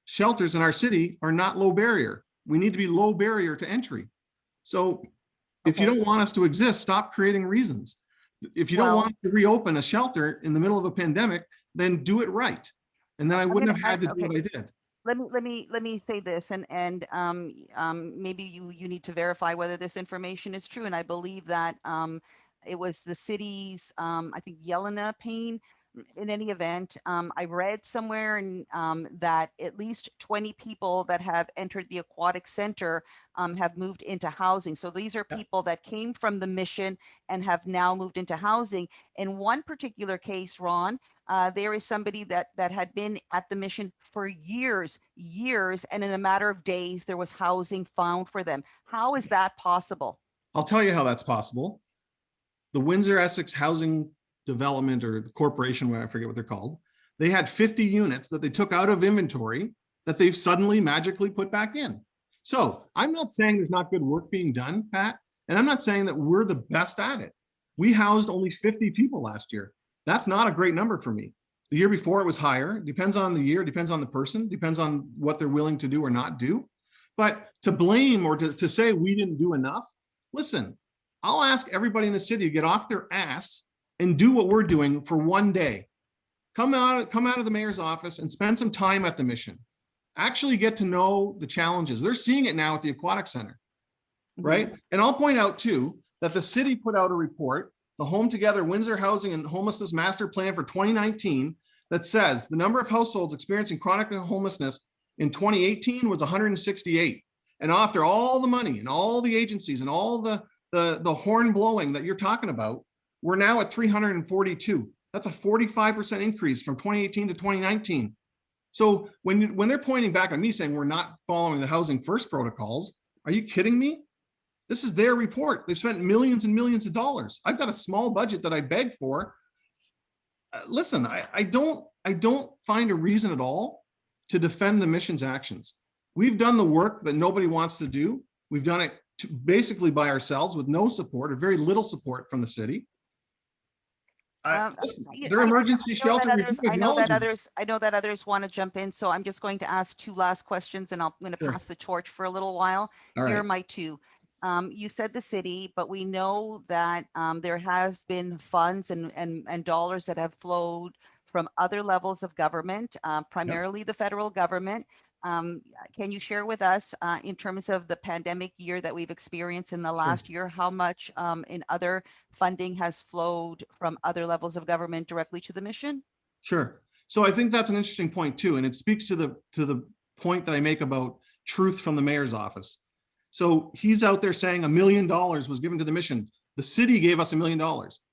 [SPEAKER 4] shelters in our city are not low barrier. We need to be low barrier to entry. So if you don't want us to exist, stop creating reasons. If you don't want to reopen a shelter in the middle of a pandemic, then do it right. And then I wouldn't have had to do what I did.
[SPEAKER 3] Let me say this, and maybe you need to verify whether this information is true. And I believe that it was the city's, I think, Yelena Payne. In any event, I read somewhere that at least 20 people that have entered the aquatic center have moved into housing. So these are people that came from the mission and have now moved into housing. In one particular case, Ron, there is somebody that had been at the mission for years, and in a matter of days, there was housing found for them. How is that possible?
[SPEAKER 4] I'll tell you how that's possible. The Windsor-Essex Housing Development, or the corporation, I forget what they're called, they had 50 units that they took out of inventory that they've suddenly magically put back in. So I'm not saying there's not good work being done, Pat, and I'm not saying that we're the best at it. We housed only 50 people last year. That's not a great number for me. The year before it was higher. It depends on the year, depends on the person, depends on what they're willing to do or not do. But to blame or to say we didn't do enough, listen, I'll ask everybody in the city to get off their ass and do what we're doing for one day. Come out of the mayor's office and spend some time at the mission. Actually get to know the challenges. They're seeing it now at the aquatic center, right? And I'll point out too, that the city put out a report, the Home Together Windsor Housing and Homelessness Master Plan for 2019, that says the number of households experiencing chronic homelessness in 2018 was 168. And after all the money and all the agencies and all the horn blowing that you're talking about, we're now at 342. That's a 45% increase from 2018 to 2019. So when they're pointing back at me saying we're not following the housing first protocols, are you kidding me? This is their report. They've spent millions and millions of dollars. I've got a small budget that I begged for. Listen, I don't find a reason at all to defend the mission's actions. We've done the work that nobody wants to do. We've done it basically by ourselves with no support or very little support from the city. Their emergency shelter.
[SPEAKER 3] I know that others want to jump in, so I'm just going to ask two last questions, and I'm going to pass the torch for a little while. Here are my two. You said the city, but we know that there have been funds and dollars that have flowed from other levels of government, primarily the federal government. Can you share with us in terms of the pandemic year that we've experienced in the last year, how much in other funding has flowed from other levels of government directly to the mission?
[SPEAKER 4] Sure. So I think that's an interesting point too. And it speaks to the point that I make about truth from the mayor's office. So he's out there saying $1 million was given to the mission. The city gave us $1 million.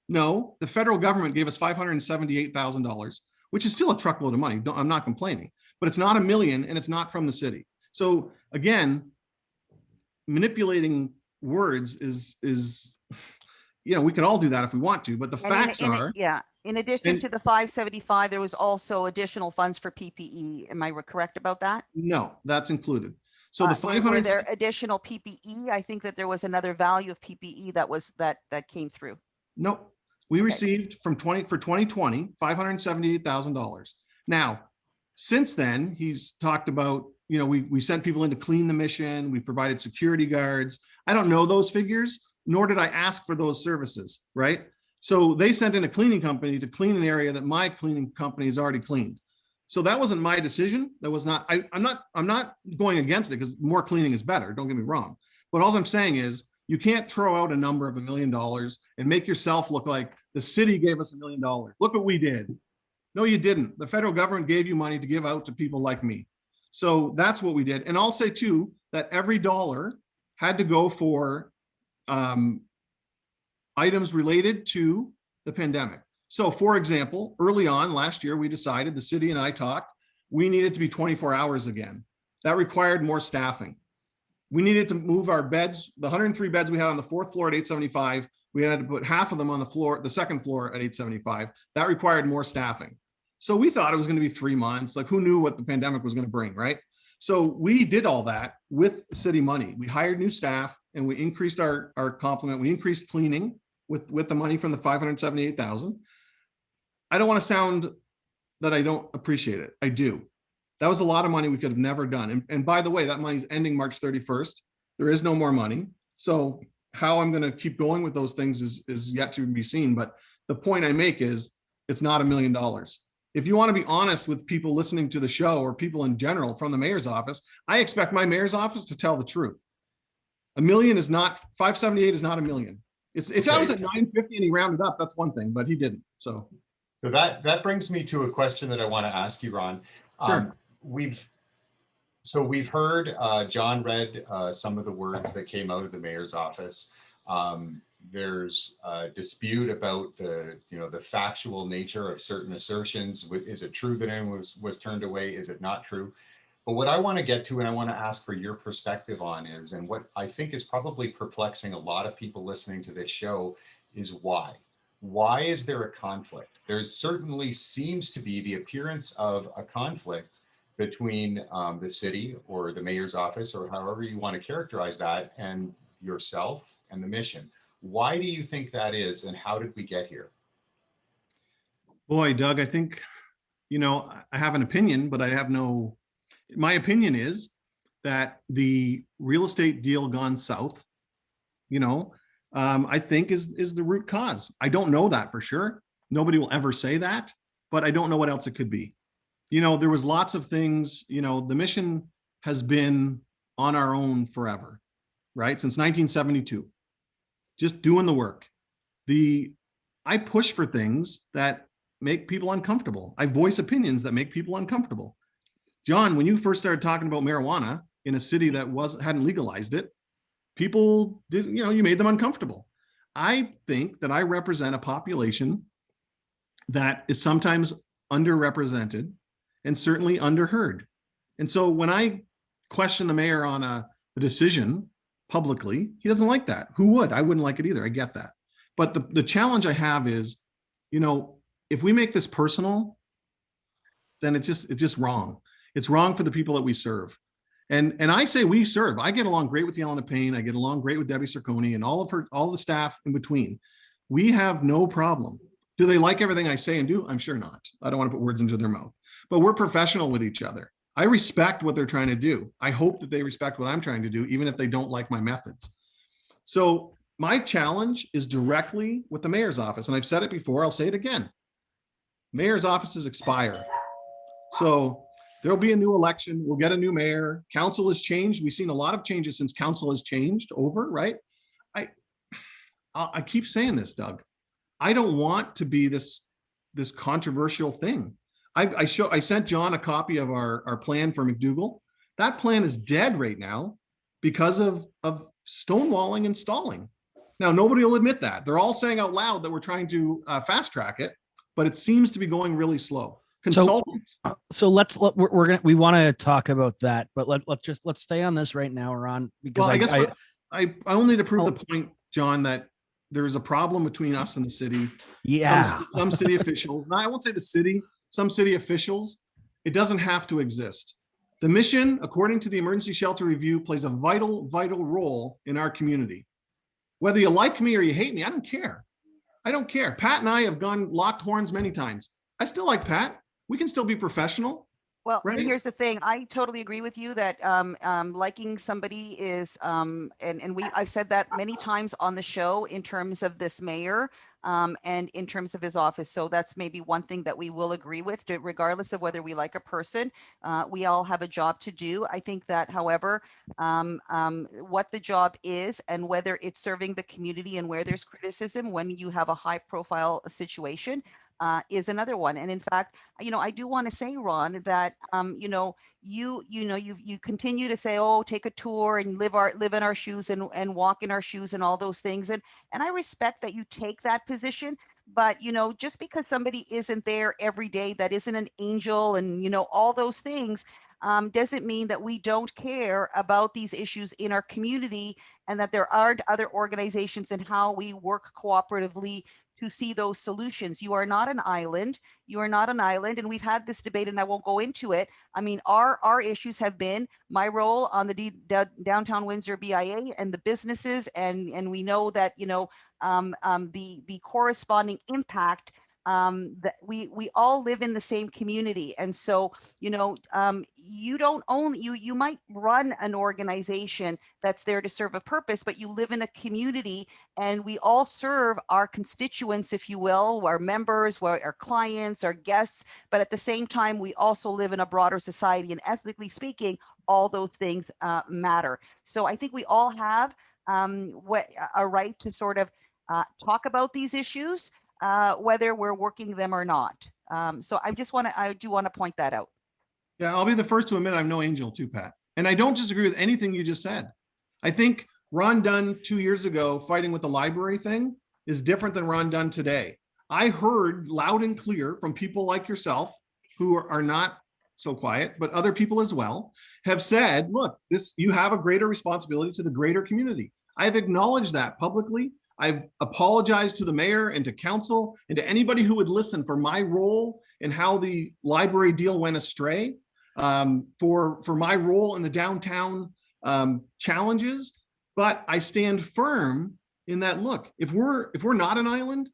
[SPEAKER 4] No, the federal government gave us $578,000, which is still a truckload of money. I'm not complaining, but it's not $1 million and it's not from the city. So again, manipulating words is, you know, we can all do that if we want to, but the facts are.
[SPEAKER 3] Yeah. In addition to the 575, there was also additional funds for PPE. Am I correct about that?
[SPEAKER 4] No, that's included. So the 500.
[SPEAKER 3] Were there additional PPE? I think that there was another value of PPE that came through.
[SPEAKER 4] Nope. We received for 2020, $578,000. Now, since then, he's talked about, you know, we sent people in to clean the mission. We provided security guards. I don't know those figures, nor did I ask for those services, right? So they sent in a cleaning company to clean an area that my cleaning company has already cleaned. So that wasn't my decision. That was not, I'm not going against it because more cleaning is better. Don't get me wrong. But all I'm saying is you can't throw out a number of $1 million and make yourself look like the city gave us $1 million. Look what we did. No, you didn't. The federal government gave you money to give out to people like me. So that's what we did. And I'll say too, that every dollar had to go for items related to the pandemic. So for example, early on last year, we decided, the city and I talked, we needed to be 24 hours again. That required more staffing. We needed to move our beds, the 103 beds we had on the 4th floor at 875, we had to put half of them on the floor, the 2nd floor at 875. That required more staffing. So we thought it was going to be 3 months. Like, who knew what the pandemic was going to bring, right? So we did all that with city money. We hired new staff and we increased our complement. We increased cleaning with the money from the 578,000. I don't want to sound that I don't appreciate it. I do. That was a lot of money we could have never done. And by the way, that money's ending March 31st. There is no more money. So how I'm going to keep going with those things is yet to be seen. But the point I make is it's not $1 million. If you want to be honest with people listening to the show or people in general from the mayor's office, I expect my mayor's office to tell the truth. $1 million is not, 578 is not $1 million. It's if I was at 950 and he rounded up, that's one thing, but he didn't. So
[SPEAKER 2] that brings me to a question that I want to ask you, Ron.
[SPEAKER 4] Sure.
[SPEAKER 2] We've heard John read some of the words that came out of the mayor's office. There's a dispute about the factual nature of certain assertions. Is it true that anyone was turned away? Is it not true? But what I want to get to, and I want to ask for your perspective on is, and what I think is probably perplexing a lot of people listening to this show, is why? Why is there a conflict? There certainly seems to be the appearance of a conflict between the city or the mayor's office, or however you want to characterize that, and yourself and the mission. Why do you think that is, and how did we get here?
[SPEAKER 4] Boy, Doug, I think, I have an opinion, but I have no, my opinion is that the real estate deal gone south, I think is the root cause. I don't know that for sure. Nobody will ever say that, but I don't know what else it could be. There was lots of things, the mission has been on our own forever, right? Since 1972, just doing the work. I push for things that make people uncomfortable. I voice opinions that make people uncomfortable. John, when you first started talking about marijuana in a city that hadn't legalized it, people did, you made them uncomfortable. I think that I represent a population that is sometimes underrepresented and certainly underheard. And so when I question the mayor on a decision publicly, he doesn't like that. Who would? I wouldn't like it either. I get that. But the challenge I have is, if we make this personal, then it's just wrong. It's wrong for the people that we serve. And I say we serve. I get along great with Yelena Payne. I get along great with Debbie Cerconi and all the staff in between. We have no problem. Do they like everything I say and do? I'm sure not. I don't want to put words into their mouth, but we're professional with each other. I respect what they're trying to do. I hope that they respect what I'm trying to do, even if they don't like my methods. So my challenge is directly with the mayor's office. And I've said it before, I'll say it again. Mayor's offices expire. So there'll be a new election. We'll get a new mayor. Council has changed. We've seen a lot of changes since council has changed over, right? I keep saying this, Doug. I don't want to be this controversial thing. I sent John a copy of our plan for McDougall. That plan is dead right now because of stonewalling and stalling. Now, nobody will admit that. They're all saying out loud that we're trying to fast track it, but it seems to be going really slow. Consultants.
[SPEAKER 1] So we want to talk about that, but let's stay on this right now, Ron, because
[SPEAKER 4] well, I only to prove the point, John, that there is a problem between us and the city.
[SPEAKER 1] Yeah.
[SPEAKER 4] Some city officials, I won't say the city, some city officials, it doesn't have to exist. The mission, according to the Emergency Shelter Review, plays a vital role in our community. Whether you like me or you hate me, I don't care. I don't care. Pat and I have locked horns many times. I still like Pat. We can still be professional.
[SPEAKER 3] Well,
[SPEAKER 4] right?
[SPEAKER 3] Here's the thing. I totally agree with you that liking somebody is, I've said that many times on the show in terms of this mayor and in terms of his office. So that's maybe one thing that we will agree with, regardless of whether we like a person. We all have a job to do. I think that, however, what the job is and whether it's serving the community and where there's criticism when you have a high profile situation, is another one. And in fact, I do want to say, Ron, that you continue to say, oh, take a tour and live in our shoes and walk in our shoes and all those things. And I respect that you take that position. But, just because somebody isn't there every day, that isn't an angel and, all those things, doesn't mean that we don't care about these issues in our community and that there aren't other organizations and how we work cooperatively to see those solutions. You are not an island. You are not an island. And we've had this debate and I won't go into it. I mean, our issues have been my role on the Downtown Windsor BIA and the businesses. And we know that, the corresponding impact that we all live in the same community. And so, you don't own, you might run an organization that's there to serve a purpose, but you live in a community and we all serve our constituents, if you will, our members, our clients, our guests. But at the same time, we also live in a broader society, and ethically speaking, all those things matter. So I think we all have a right to sort of talk about these issues, whether we're working them or not. So I do want to point that out.
[SPEAKER 4] Yeah, I'll be the first to admit I'm no angel too, Pat. And I don't disagree with anything you just said. I think Ron Dunn 2 years ago fighting with the library thing is different than Ron Dunn today. I heard loud and clear from people like yourself who are not so quiet, but other people as well have said, look, you have a greater responsibility to the greater community. I've acknowledged that publicly. I've apologized to the mayor and to council and to anybody who would listen for my role in how the library deal went astray, for my role in the downtown challenges. But I stand firm in that, look, if we're not an island,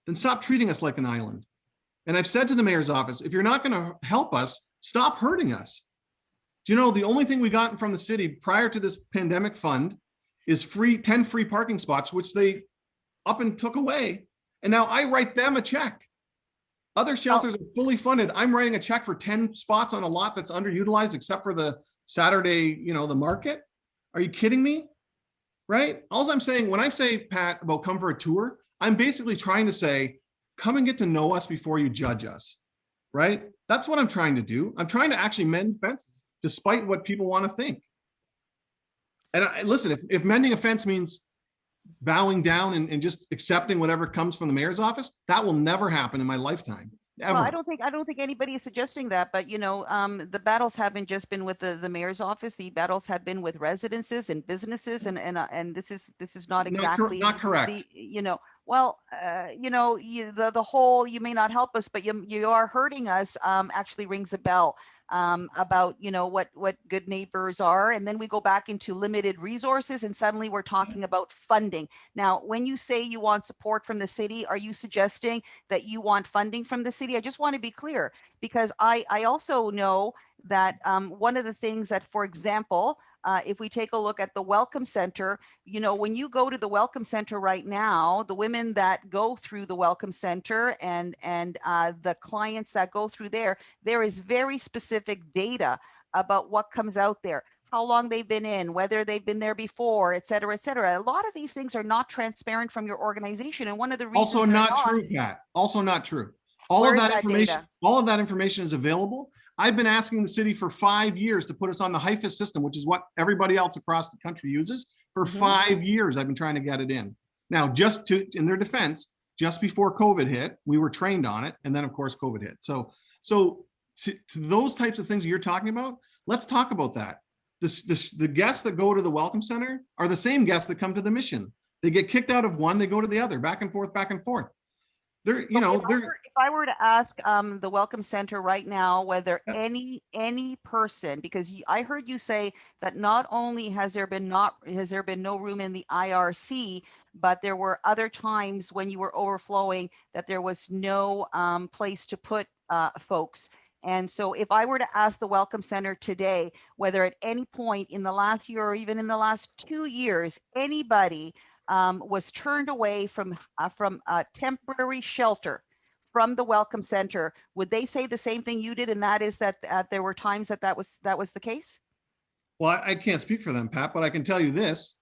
[SPEAKER 4] then stop treating us like an island. And I've said to the mayor's office, if you're not going to help us, stop hurting us. Do you know, the only thing we got from the city prior to this pandemic fund is 10 free parking spots, which they up and took away. And now I write them a check. Other shelters are fully funded. I'm writing a check for 10 spots on a lot that's underutilized, except for the Saturday, the market. Are you kidding me? Right? All I'm saying, when I say, Pat, about come for a tour, I'm basically trying to say, come and get to know us before you judge us. Right? That's what I'm trying to do. I'm trying to actually mend fences, despite what people want to think. And listen, if mending a fence means bowing down and just accepting whatever comes from the mayor's office, that will never happen in my lifetime. Ever.
[SPEAKER 3] Well, I don't think anybody is suggesting that, but the battles haven't just been with the mayor's office. The battles have been with residences and businesses, and this is not exactly
[SPEAKER 4] not correct.
[SPEAKER 3] Well, the whole "you may not help us, but you are hurting us" actually rings a bell about what good neighbors are, and then we go back into limited resources, and suddenly we're talking about funding. Now, when you say you want support from the city, are you suggesting that you want funding from the city? I just want to be clear, because I also know that one of the things that, for example, if we take a look at the Welcome Center, when you go to the Welcome Center right now, the women that go through the Welcome Center and the clients that go through there is very specific data about what comes out there, how long they've been in, whether they've been there before, et cetera, et cetera. A lot of these things are not transparent from your organization. And one of the reasons
[SPEAKER 4] Also not true, Pat. Also not true. All of that information, all of that information is available. I've been asking the city for 5 years to put us on the HIFIS system, which is what everybody else across the country uses. For 5 years, I've been trying to get it in. Now, in their defense, just before COVID hit, we were trained on it. And then of course, COVID hit. So to those types of things you're talking about, let's talk about that. The guests that go to the Welcome Center are the same guests that come to the Mission. They get kicked out of one, they go to the other, back and forth, back and forth.
[SPEAKER 3] If I were to ask the Welcome Center right now whether any person, because I heard you say that not only has there been no room in the IRC, but there were other times when you were overflowing that there was no place to put folks. And so if I were to ask the Welcome Center today whether at any point in the last year or even in the last 2 years anybody was turned away from a temporary shelter from the Welcome Center, would they say the same thing you did? And that is that there were times that was the case?
[SPEAKER 4] Well, I can't speak for them, Pat, but I can tell you this.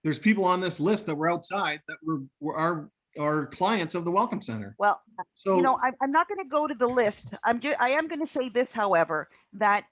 [SPEAKER 4] There's people on this list that were outside that were our clients of the Welcome Center.
[SPEAKER 3] Well,
[SPEAKER 4] so
[SPEAKER 3] I'm not going to go to the list. I am going to say this, however, that,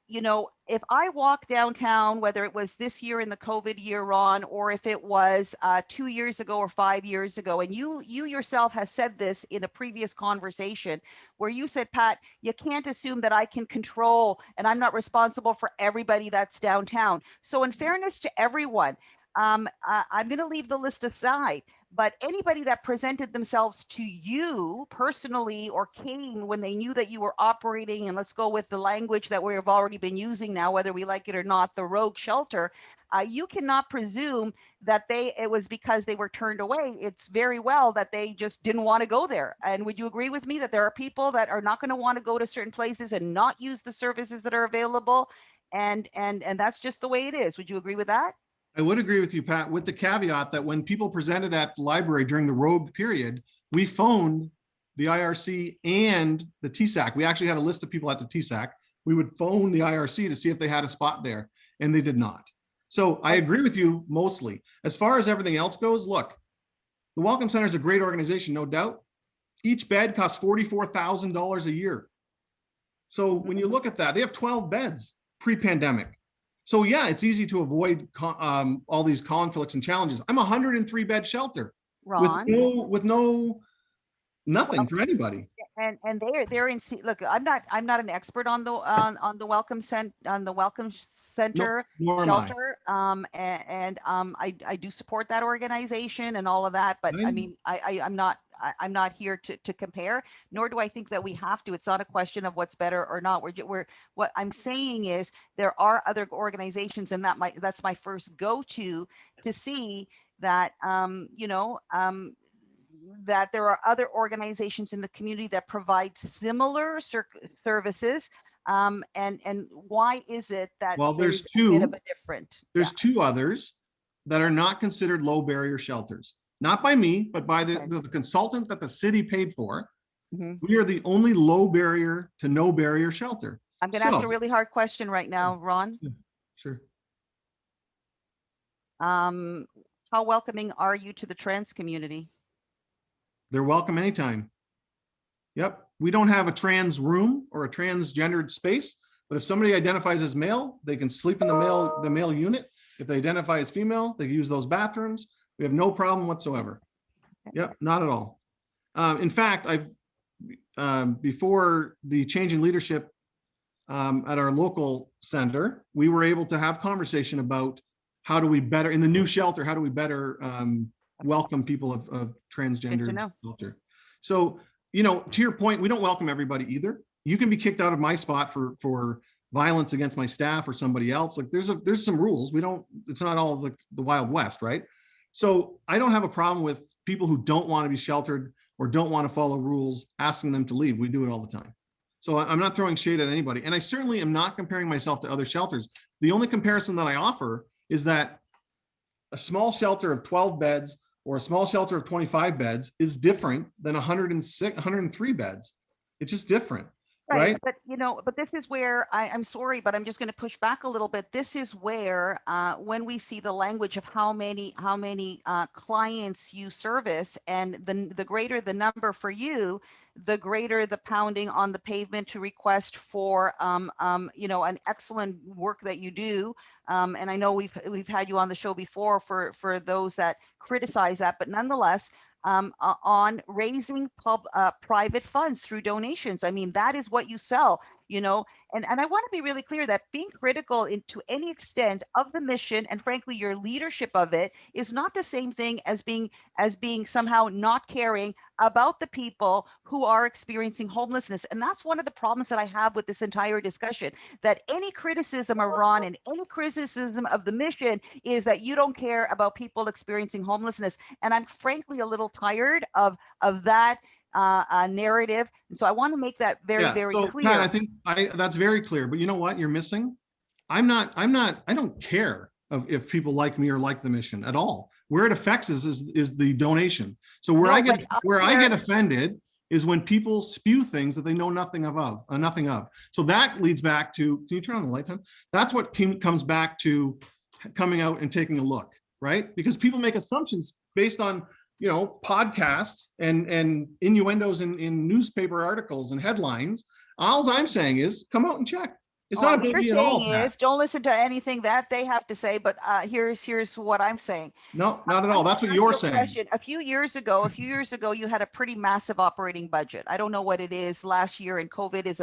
[SPEAKER 3] if I walk downtown, whether it was this year in the COVID year, Ron, or if it was 2 years ago or 5 years ago, and you yourself have said this in a previous conversation where you said, Pat, you can't assume that I can control and I'm not responsible for everybody that's downtown. So in fairness to everyone, I'm going to leave the list aside. But anybody that presented themselves to you personally or came when they knew that you were operating, and let's go with the language that we've already been using now, whether we like it or not, the rogue shelter, you cannot presume that it was because they were turned away. It's very well that they just didn't want to go there. And would you agree with me that there are people that are not going to want to go to certain places and not use the services that are available? And that's just the way it is. Would you agree with that?
[SPEAKER 4] I would agree with you, Pat, with the caveat that when people presented at the library during the rogue period, we phoned the IRC and the TSAC. We actually had a list of people at the TSAC. We would phone the IRC to see if they had a spot there, and they did not. So I agree with you mostly. As far as everything else goes, look, the Welcome Center is a great organization, no doubt. Each bed costs $44,000 a year. So when you look at that, they have 12 beds pre-pandemic. So yeah, it's easy to avoid all these conflicts and challenges. I'm a 103 bed shelter, Ron, with nothing for anybody.
[SPEAKER 3] And they're in. Look, I'm not an expert on the Welcome Center shelter. I do support that organization and all of that. But I mean, I'm not here to compare, nor do I think that we have to. It's not a question of what's better or not. What I'm saying is there are other organizations, and that's my first go-to to see that, that there are other organizations in the community that provide similar services. And why is it that
[SPEAKER 4] there's
[SPEAKER 3] two, a bit of a different?
[SPEAKER 4] There's two others that are not considered low barrier shelters. Not by me, but by the consultant that the city paid for. We are the only low barrier to no barrier shelter.
[SPEAKER 3] I'm going to ask a really hard question right now, Ron.
[SPEAKER 4] Sure.
[SPEAKER 3] How welcoming are you to the trans community?
[SPEAKER 4] They're welcome anytime. Yep. We don't have a trans room or a transgendered space, but if somebody identifies as male, they can sleep in the male unit. If they identify as female, they can use those bathrooms. We have no problem whatsoever. Yep, not at all. In fact, before the change in leadership at our local center, we were able to have conversation about how do we better, in the new shelter, how do we better welcome people of transgender
[SPEAKER 3] know.
[SPEAKER 4] culture. So, you know, to your point, we don't welcome everybody either. You can be kicked out of my spot for violence against my staff or somebody else. Like there's some rules. It's not all the Wild West, right? So I don't have a problem with people who don't want to be sheltered or don't want to follow rules, asking them to leave. We do it all the time. So I'm not throwing shade at anybody. And I certainly am not comparing myself to other shelters. The only comparison that I offer is that a small shelter of 12 beds or a small shelter of 25 beds is different than 103 beds. It's just different. Right.
[SPEAKER 3] But, you know, but this is where I'm sorry, but I'm just going to push back a little bit. This is where when we see the language of how many clients you service, and the greater the number for you, the greater the pounding on the pavement to request for, you know, an excellent work that you do. And I know we've had you on the show before for those that criticize that, but nonetheless, on raising private funds through donations. I mean, that is what you sell, you know, and I want to be really clear that being critical to any extent of the mission and frankly, your leadership of it is not the same thing as being somehow not caring about the people who are experiencing homelessness. And that's one of the problems that I have with this entire discussion, that any criticism of Ron and any criticism of the mission is that you don't care about people experiencing homelessness. And I'm frankly a little tired of that narrative. And so I want to make that very clear.
[SPEAKER 4] Pat, I think that's very clear, but you know what you're missing? I don't care if people like me or like the mission at all. Where it affects us is the donation. So where I get offended is when people spew things that they know nothing of. So that leads back to, can you turn on the light, Tom? That's what comes back to coming out and taking a look, right? Because people make assumptions based on, you know, podcasts and innuendos in newspaper articles and headlines. All I'm saying is come out and check. It's not a big deal at all.
[SPEAKER 3] Is don't listen to anything that they have to say, but here's what I'm saying.
[SPEAKER 4] No, not at all. That's what you're saying.
[SPEAKER 3] A few years ago, you had a pretty massive operating budget. I don't know what it is last year, and COVID is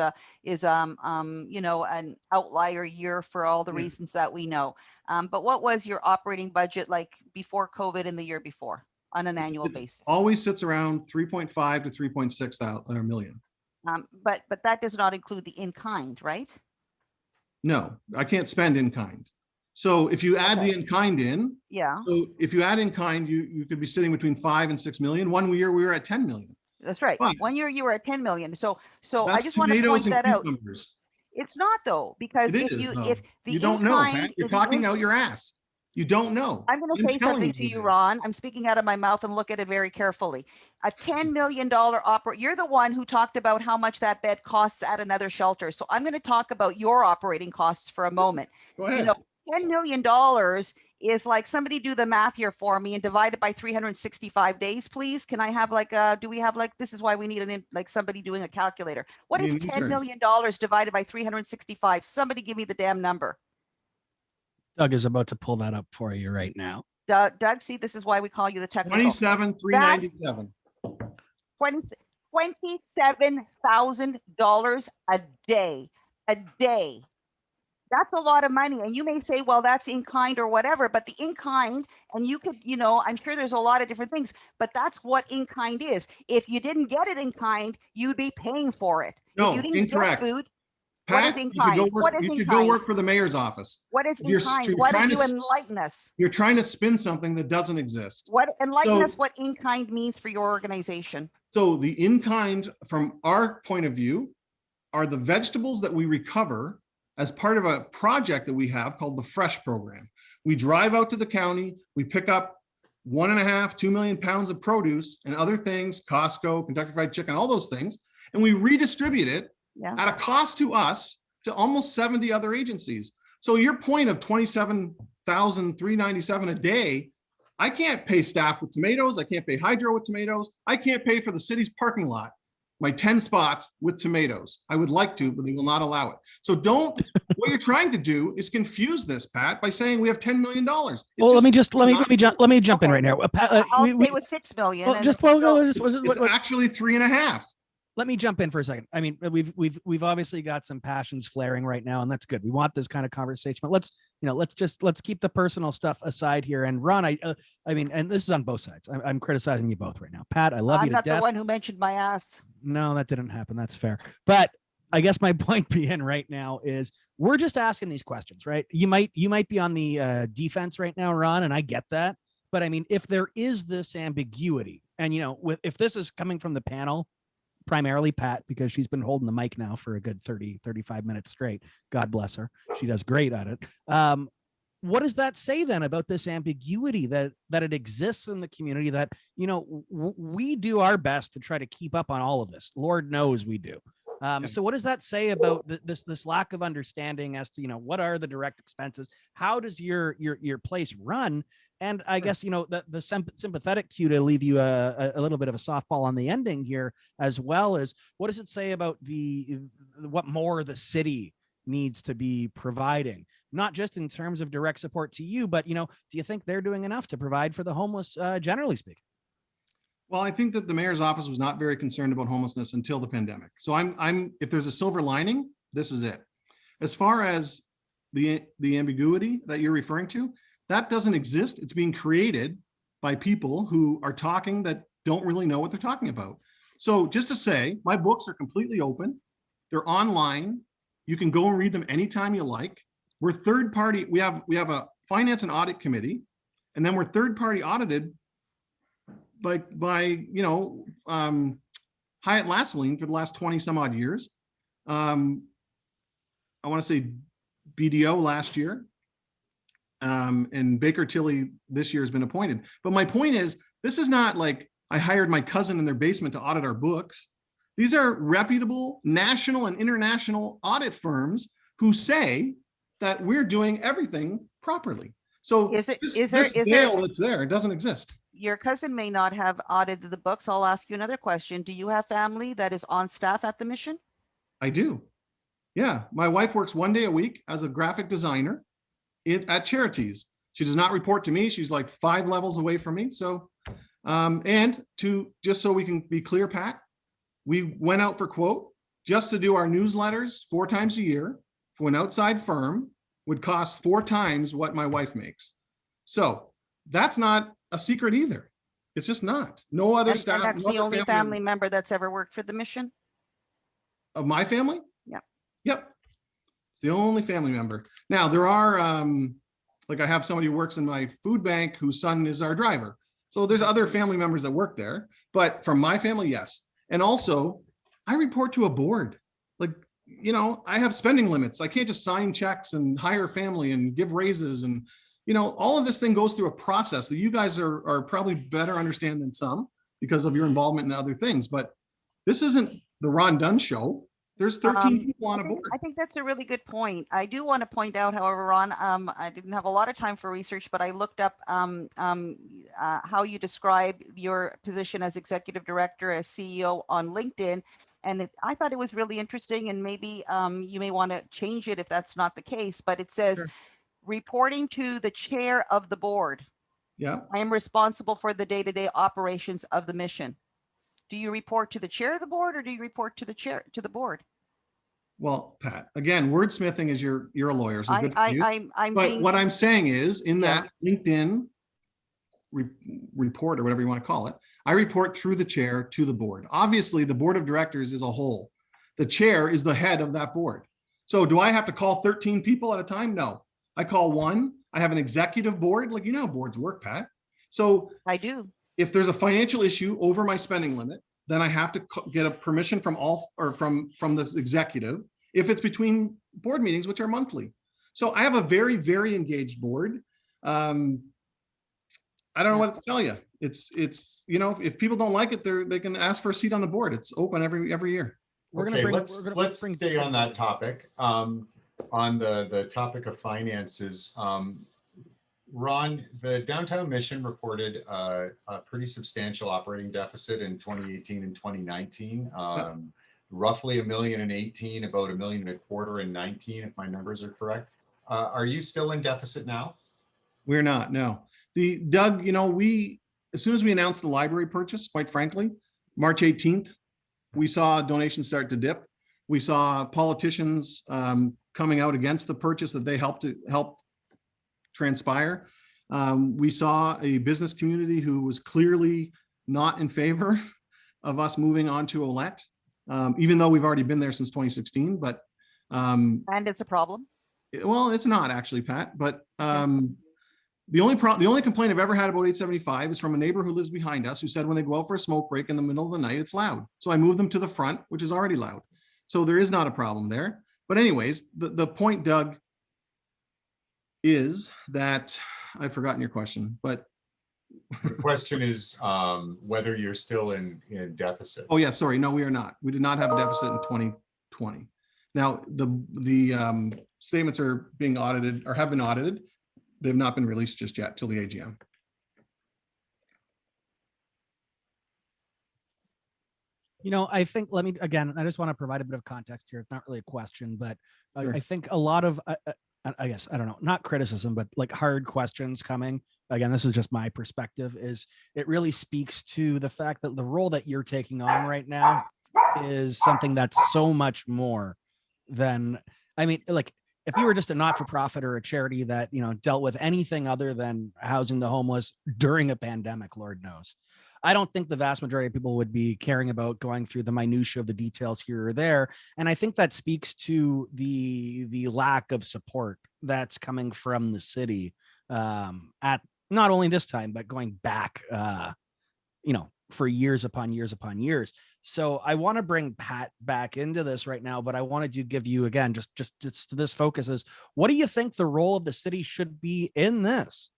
[SPEAKER 3] you know, an outlier year for all the reasons that we know. But what was your operating budget like before COVID and the year before on an annual basis?
[SPEAKER 4] Always sits around 3.5 to 3.6 million.
[SPEAKER 3] But that does not include the in-kind, right?
[SPEAKER 4] No, I can't spend in kind. So if you add the in kind in, so if you add in kind, you could be sitting between 5 and 6 million. One year we were at 10 million.
[SPEAKER 3] That's right.
[SPEAKER 4] But
[SPEAKER 3] 1 year you were at 10 million. So I just want to point that out. It's not though, because if
[SPEAKER 4] you don't know, Pat, you're talking out your ass. You don't know.
[SPEAKER 3] I'm going to say something to you, Ron. I'm speaking out of my mouth, and look at it very carefully. A $10 million you're the one who talked about how much that bed costs at another shelter. So I'm going to talk about your operating costs for a moment.
[SPEAKER 4] Go ahead.
[SPEAKER 3] You know, $10 million is like, somebody do the math here for me and divide it by 365 days, please. Can I have like do we have like, this is why we need somebody doing a calculator. What is $10 million divided by 365? Somebody give me the damn number.
[SPEAKER 1] Doug is about to pull that up for you right now.
[SPEAKER 3] Doug, see, this is why we call you the technical.
[SPEAKER 4] 27,397.
[SPEAKER 3] $27,000 a day. A day. That's a lot of money. And you may say, well, that's in kind or whatever, but the in kind, and you could, you know, I'm sure there's a lot of different things, but that's what in kind is. If you didn't get it in kind, you'd be paying for it.
[SPEAKER 4] No,
[SPEAKER 3] if you didn't
[SPEAKER 4] incorrect.
[SPEAKER 3] Get food,
[SPEAKER 4] Pat, you could go work for the mayor's office.
[SPEAKER 3] What is in kind? What do you enlighten us?
[SPEAKER 4] You're trying to spin something that doesn't exist.
[SPEAKER 3] What enlighten us what in kind means for your organization?
[SPEAKER 4] So the in kind, from our point of view, are the vegetables that we recover as part of a project that we have called the Fresh program. We drive out to the county, we pick up 1.5, 2 million pounds of produce and other things, Costco, Kentucky Fried Chicken, all those things, and we redistribute it at a cost to us to almost 70 other agencies. So your point of 27,397 a day, I can't pay staff with tomatoes. I can't pay hydro with tomatoes. I can't pay for the city's parking lot, my 10 spots with tomatoes. I would like to, but they will not allow it. So what you're trying to do is confuse this, Pat, by saying we have $10 million.
[SPEAKER 1] Well, let me jump in right now.
[SPEAKER 3] I'll stay with 6 million.
[SPEAKER 1] Well,
[SPEAKER 3] it's
[SPEAKER 1] actually
[SPEAKER 4] 3.5.
[SPEAKER 1] let me jump in for a second. I mean, we've obviously got some passions flaring right now, and that's good. We want this kind of conversation, but let's keep the personal stuff aside here. And Ron, I mean, and this is on both sides. I'm criticizing you both right now. Pat, I love you
[SPEAKER 3] I'm
[SPEAKER 1] to
[SPEAKER 3] not the
[SPEAKER 1] death.
[SPEAKER 3] one who mentioned my ass.
[SPEAKER 1] No, that didn't happen. That's fair. But I guess my point being right now is we're just asking these questions, right? You might be on the defense right now, Ron, and I get that. But I mean, if there is this ambiguity, and if this is coming from the panel, primarily Pat, because she's been holding the mic now for a good 35 minutes straight. God bless her. She does great at it. What does that say then about this ambiguity that it exists in the community, that, we do our best to try to keep up on all of this. Lord knows we do. So what does that say about this lack of understanding as to, what are the direct expenses? How does your place run? And I guess, the sympathetic cue to leave you a little bit of a softball on the ending here, as well as what does it say about what more the city needs to be providing, not just in terms of direct support to you, but, do you think they're doing enough to provide for the homeless, generally speaking?
[SPEAKER 4] Well, I think that the mayor's office was not very concerned about homelessness until the pandemic. So if there's a silver lining, this is it. As far as the ambiguity that you're referring to, that doesn't exist. It's being created by people who are talking that don't really know what they're talking about. So just to say, my books are completely open. They're online. You can go and read them anytime you like. We're third party. We have a finance and audit committee, and then we're third party audited by Hyatt Lassaline for the last 20 some odd years. I want to say BDO last year, and Baker Tilly this year has been appointed. But my point is, this is not like I hired my cousin in their basement to audit our books. These are reputable national and international audit firms who say that we're doing everything properly. So
[SPEAKER 3] Is
[SPEAKER 4] this
[SPEAKER 3] there
[SPEAKER 4] veil that's there, it doesn't exist.
[SPEAKER 3] Your cousin may not have audited the books. I'll ask you another question. Do you have family that is on staff at the mission?
[SPEAKER 4] I do. Yeah, my wife works 1 day a week as a graphic designer at Charities. She does not report to me. She's like 5 levels away from me. So, and just so we can be clear, Pat, we went out for quote, just to do our newsletters 4 times a year for an outside firm would cost 4 times what my wife makes. So that's not a secret either. It's just not. No other staff.
[SPEAKER 3] And that's the only family member that's ever worked for the mission?
[SPEAKER 4] Of my family?
[SPEAKER 3] Yep.
[SPEAKER 4] Yep. It's the only family member. Now there are, like I have somebody who works in my food bank whose son is our driver. So there's other family members that work there, but from my family, yes. And also I report to a board. Like, I have spending limits. I can't just sign checks and hire family and give raises. And, all of this thing goes through a process that you guys are probably better understand than some because of your involvement in other things. But this isn't the Ron Dunn show. There's 13 people on a board.
[SPEAKER 3] I think that's a really good point. I do want to point out, however, Ron, I didn't have a lot of time for research, but I looked up how you describe your position as executive director, as CEO on LinkedIn. And I thought it was really interesting, and maybe you may want to change it if that's not the case, but it says, sure. Reporting to the chair of the board.
[SPEAKER 4] Yeah.
[SPEAKER 3] I am responsible for the day-to-day operations of the mission. Do you report to the chair of the board, or do you report to the board?
[SPEAKER 4] Well, Pat, again, wordsmithing is you're a lawyer, so good for you.
[SPEAKER 3] But
[SPEAKER 4] what I'm saying is, in that LinkedIn report or whatever you want to call it, I report through the chair to the board. Obviously, the board of directors is a whole. The chair is the head of that board. So do I have to call 13 people at a time? No, I call one. I have an executive board, like how boards work, Pat. So
[SPEAKER 3] I do.
[SPEAKER 4] If there's a financial issue over my spending limit, then I have to get a permission from from the executive if it's between board meetings, which are monthly. So I have a very, very engaged board. I don't know what to tell you. It's if people don't like it, they can ask for a seat on the board. It's open every year.
[SPEAKER 2] Let's stay on that topic. On the topic of finances, Ron, the downtown mission reported a pretty substantial operating deficit in 2018 and 2019. Roughly $1.018 million, about $1.25 million in 19, if my numbers are correct. Are you still in deficit now?
[SPEAKER 4] We're not, no. Doug, as soon as we announced the library purchase, quite frankly, March 18th, we saw donations start to dip. We saw politicians coming out against the purchase that they helped transpire. We saw a business community who was clearly not in favor of us moving on to OLET, even though we've already been there since 2016. But
[SPEAKER 3] And it's a problem.
[SPEAKER 4] well, it's not actually, Pat. But the only complaint I've ever had about 875 is from a neighbor who lives behind us, who said when they go out for a smoke break in the middle of the night, it's loud. So I moved them to the front, which is already loud. So there is not a problem there. But anyways, the point, Doug, is that I've forgotten your question, but
[SPEAKER 2] The question is whether you're still in deficit.
[SPEAKER 4] oh yeah, sorry. No, we are not. We did not have a deficit in 2020. Now the statements are being audited or have been audited. They've not been released just yet till the AGM.
[SPEAKER 1] You know, I think, let me, again, I just want to provide a bit of context here. It's not really a question, but
[SPEAKER 4] Sure.
[SPEAKER 1] I think a lot of, I guess, I don't know, not criticism, but like hard questions coming. Again, this is just my perspective, is it really speaks to the fact that the role that you're taking on right now is something that's so much more than, I mean, like, if you were just a not-for-profit or a charity that, you know, dealt with anything other than housing the homeless during a pandemic, Lord knows, I don't think the vast majority of people would be caring about going through the minutia of the details here or there. And I think that speaks to the lack of support that's coming from the city at not only this time, but going back, you know, for years upon years upon years. So I want to bring Pat back into this right now, but I wanted to give you, again, just this focus is, what do you think the role of the city should be in this?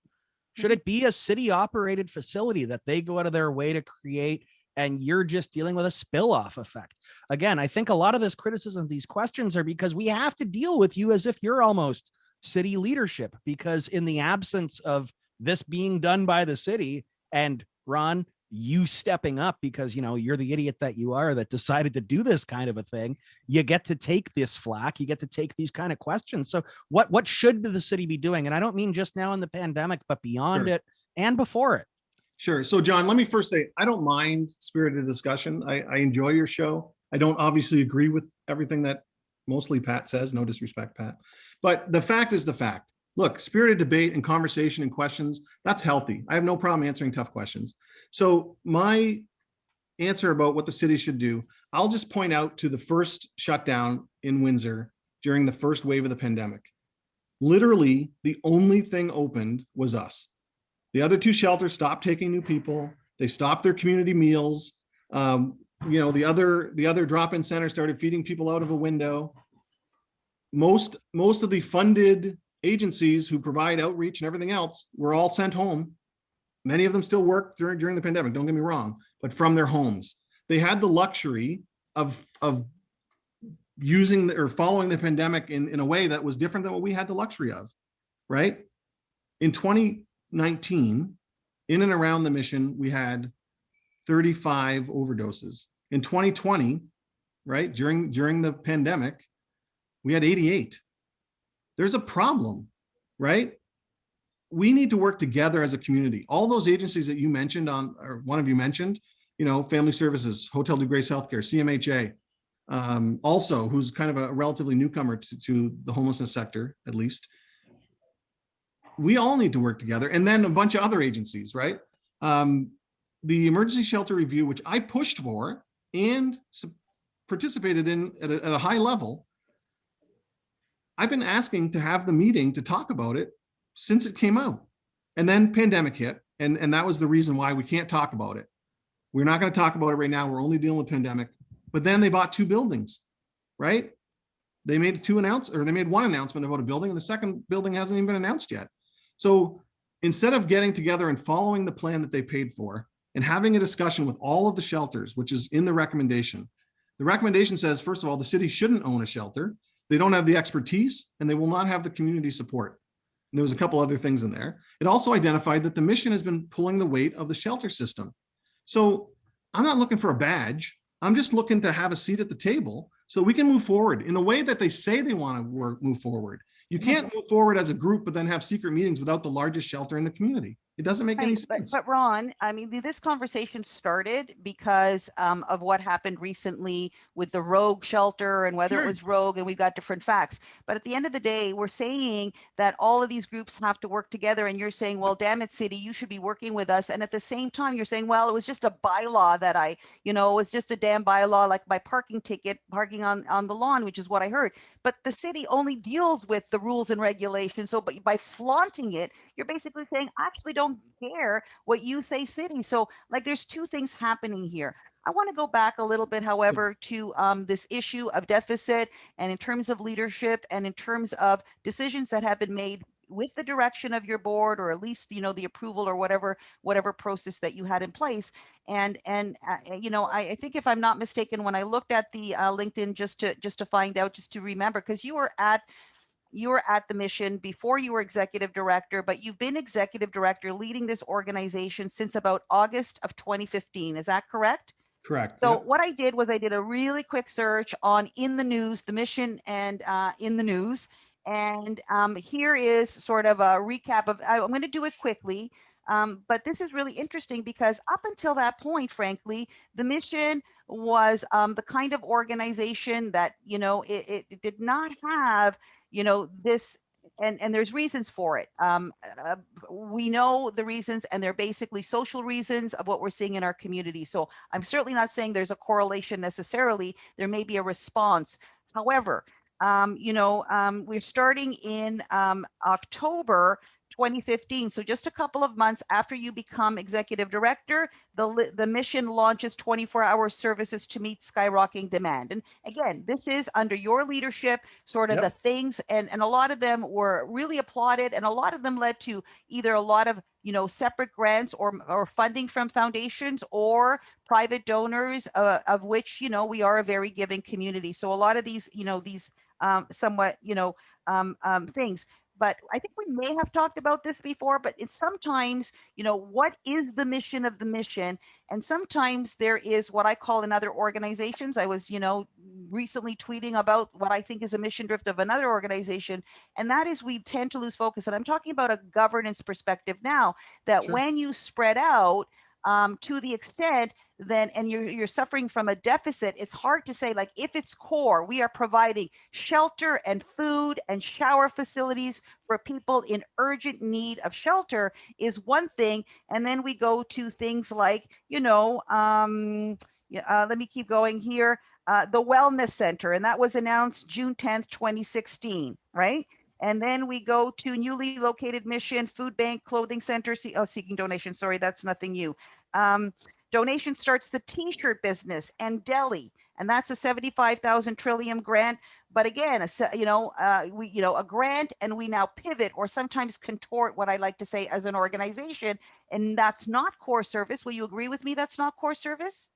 [SPEAKER 1] Should it be a city operated facility that they go out of their way to create, and you're just dealing with a spill off effect? Again, I think a lot of this criticism, these questions, are because we have to deal with you as if you're almost city leadership, because in the absence of this being done by the city, and Ron, you stepping up because, you know, you're the idiot that you are that decided to do this kind of a thing, you get to take this flack, you get to take these kind of questions. So what should the city be doing? And I don't mean just now in the pandemic, but beyond
[SPEAKER 4] Sure.
[SPEAKER 1] it and before it.
[SPEAKER 4] Sure. So John, let me first say, I don't mind spirited discussion. I enjoy your show. I don't obviously agree with everything that mostly Pat says, no disrespect, Pat. But the fact is the fact. Look, spirited debate and conversation and questions, that's healthy. I have no problem answering tough questions. So my answer about what the city should do, I'll just point out to the first shutdown in Windsor during the first wave of the pandemic. Literally, the only thing opened was us. The other two shelters stopped taking new people. They stopped their community meals. You know, the other drop-in centers started feeding people out of a window. Most of the funded agencies who provide outreach and everything else were all sent home. Many of them still work during the pandemic, don't get me wrong, but from their homes. They had the luxury of using or following the pandemic in a way that was different than what we had the luxury of, right? In 2019, in and around the mission, we had 35 overdoses. In 2020, right, during the pandemic, we had 88. There's a problem, right? We need to work together as a community. All those agencies that you mentioned or one of you mentioned, you know, Family Services, Hotel de Grace Healthcare, CMHA, also, who's kind of a relatively newcomer to the homelessness sector, at least. We all need to work together. And then a bunch of other agencies, right? The emergency shelter review, which I pushed for and participated in at a high level, I've been asking to have the meeting to talk about it since it came out. And then pandemic hit, and that was the reason why we can't talk about it. We're not going to talk about it right now. We're only dealing with pandemic. But then they bought 2 buildings, right? They made one announcement about a building, and the second building hasn't even been announced yet. So instead of getting together and following the plan that they paid for and having a discussion with all of the shelters, which is in the recommendation says, first of all, the city shouldn't own a shelter. They don't have the expertise, and they will not have the community support. And there was a couple other things in there. It also identified that the mission has been pulling the weight of the shelter system. So I'm not looking for a badge. I'm just looking to have a seat at the table so we can move forward in the way that they say they want to move forward. You can't move forward as a group, but then have secret meetings without the largest shelter in the community. It doesn't make any
[SPEAKER 3] Right,
[SPEAKER 4] sense.
[SPEAKER 3] but Ron, I mean, this conversation started because of what happened recently with the rogue shelter and whether it
[SPEAKER 4] Sure.
[SPEAKER 3] was rogue, and we've got different facts. But at the end of the day, we're saying that all of these groups have to work together, and you're saying, well, damn it, city, you should be working with us. And at the same time, you're saying, well, it was just a bylaw that it was just a damn bylaw, like my parking ticket, parking on the lawn, which is what I heard. But the city only deals with the rules and regulations. So by flaunting it, you're basically saying, I actually don't care what you say, city. So like there's two things happening here. I want to go back a little bit, however, to this issue of deficit, and in terms of leadership, and in terms of decisions that have been made with the direction of your board, or at least the approval, or whatever process that you had in place. And I think, if I'm not mistaken, when I looked at the LinkedIn, just to find out, just to remember, because you were at the mission before you were executive director, but you've been executive director leading this organization since about August of 2015. Is that correct?
[SPEAKER 4] Correct.
[SPEAKER 3] So
[SPEAKER 4] Yep.
[SPEAKER 3] what I did was I did a really quick search on In the News, the mission, and In the News. And here is sort of a recap of, I'm going to do it quickly. But this is really interesting because up until that point, frankly, the mission was the kind of organization that, it did not have, this, and there's reasons for it. We know the reasons, and they're basically social reasons of what we're seeing in our community. So I'm certainly not saying there's a correlation necessarily. There may be a response. However, we're starting in October 2015. So just a couple of months after you become executive director, the mission launches 24-hour services to meet skyrocketing demand. And again, this is under your leadership, sort of
[SPEAKER 4] Yep.
[SPEAKER 3] the things, and a lot of them were really applauded, and a lot of them led to either a lot of separate grants or funding from foundations or private donors, of which we are a very giving community. So a lot of these somewhat things. But I think we may have talked about this before, but it's sometimes, what is the mission of the mission? And sometimes there is what I call in other organizations. I was, recently tweeting about what I think is a mission drift of another organization. And that is, we tend to lose focus. And I'm talking about a governance perspective now, that
[SPEAKER 4] Sure.
[SPEAKER 3] when you spread out to the extent then, and you're suffering from a deficit, it's hard to say, like, if it's core, we are providing shelter and food and shower facilities for people in urgent need of shelter is one thing. And then we go to things like, let me keep going here. The Wellness Center, and that was announced June 10th, 2016, right? And then we go to newly located mission, food bank, clothing center, seeking donations. Sorry, that's nothing new. Donation starts the t-shirt business and deli, and that's a 75,000 trillium grant. But again, a grant, and we now pivot or sometimes contort what I like to say as an organization, and that's not core service. Will you agree with me? That's not core service.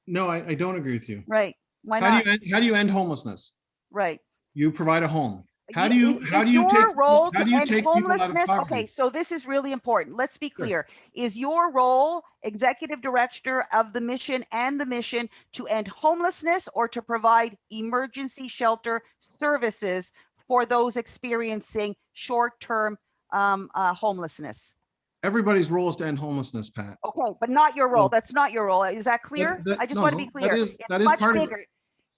[SPEAKER 4] No, I don't agree with you.
[SPEAKER 3] Right? Why
[SPEAKER 4] How
[SPEAKER 3] not?
[SPEAKER 4] do you end homelessness?
[SPEAKER 3] Right.
[SPEAKER 4] You provide a home. How do
[SPEAKER 3] Is
[SPEAKER 4] you
[SPEAKER 3] your role to end
[SPEAKER 4] take people out of
[SPEAKER 3] homelessness?
[SPEAKER 4] poverty?
[SPEAKER 3] Okay, so this is really important. Let's be
[SPEAKER 4] Sure.
[SPEAKER 3] clear. Is your role executive director of the mission and the mission to end homelessness, or to provide emergency shelter services for those experiencing short-term homelessness?
[SPEAKER 4] Everybody's role is to end homelessness, Pat.
[SPEAKER 3] Okay, but not your role.
[SPEAKER 4] So-
[SPEAKER 3] That's not your role. Is that clear? I just want to be clear.
[SPEAKER 4] That is
[SPEAKER 3] Much
[SPEAKER 4] part of
[SPEAKER 3] bigger.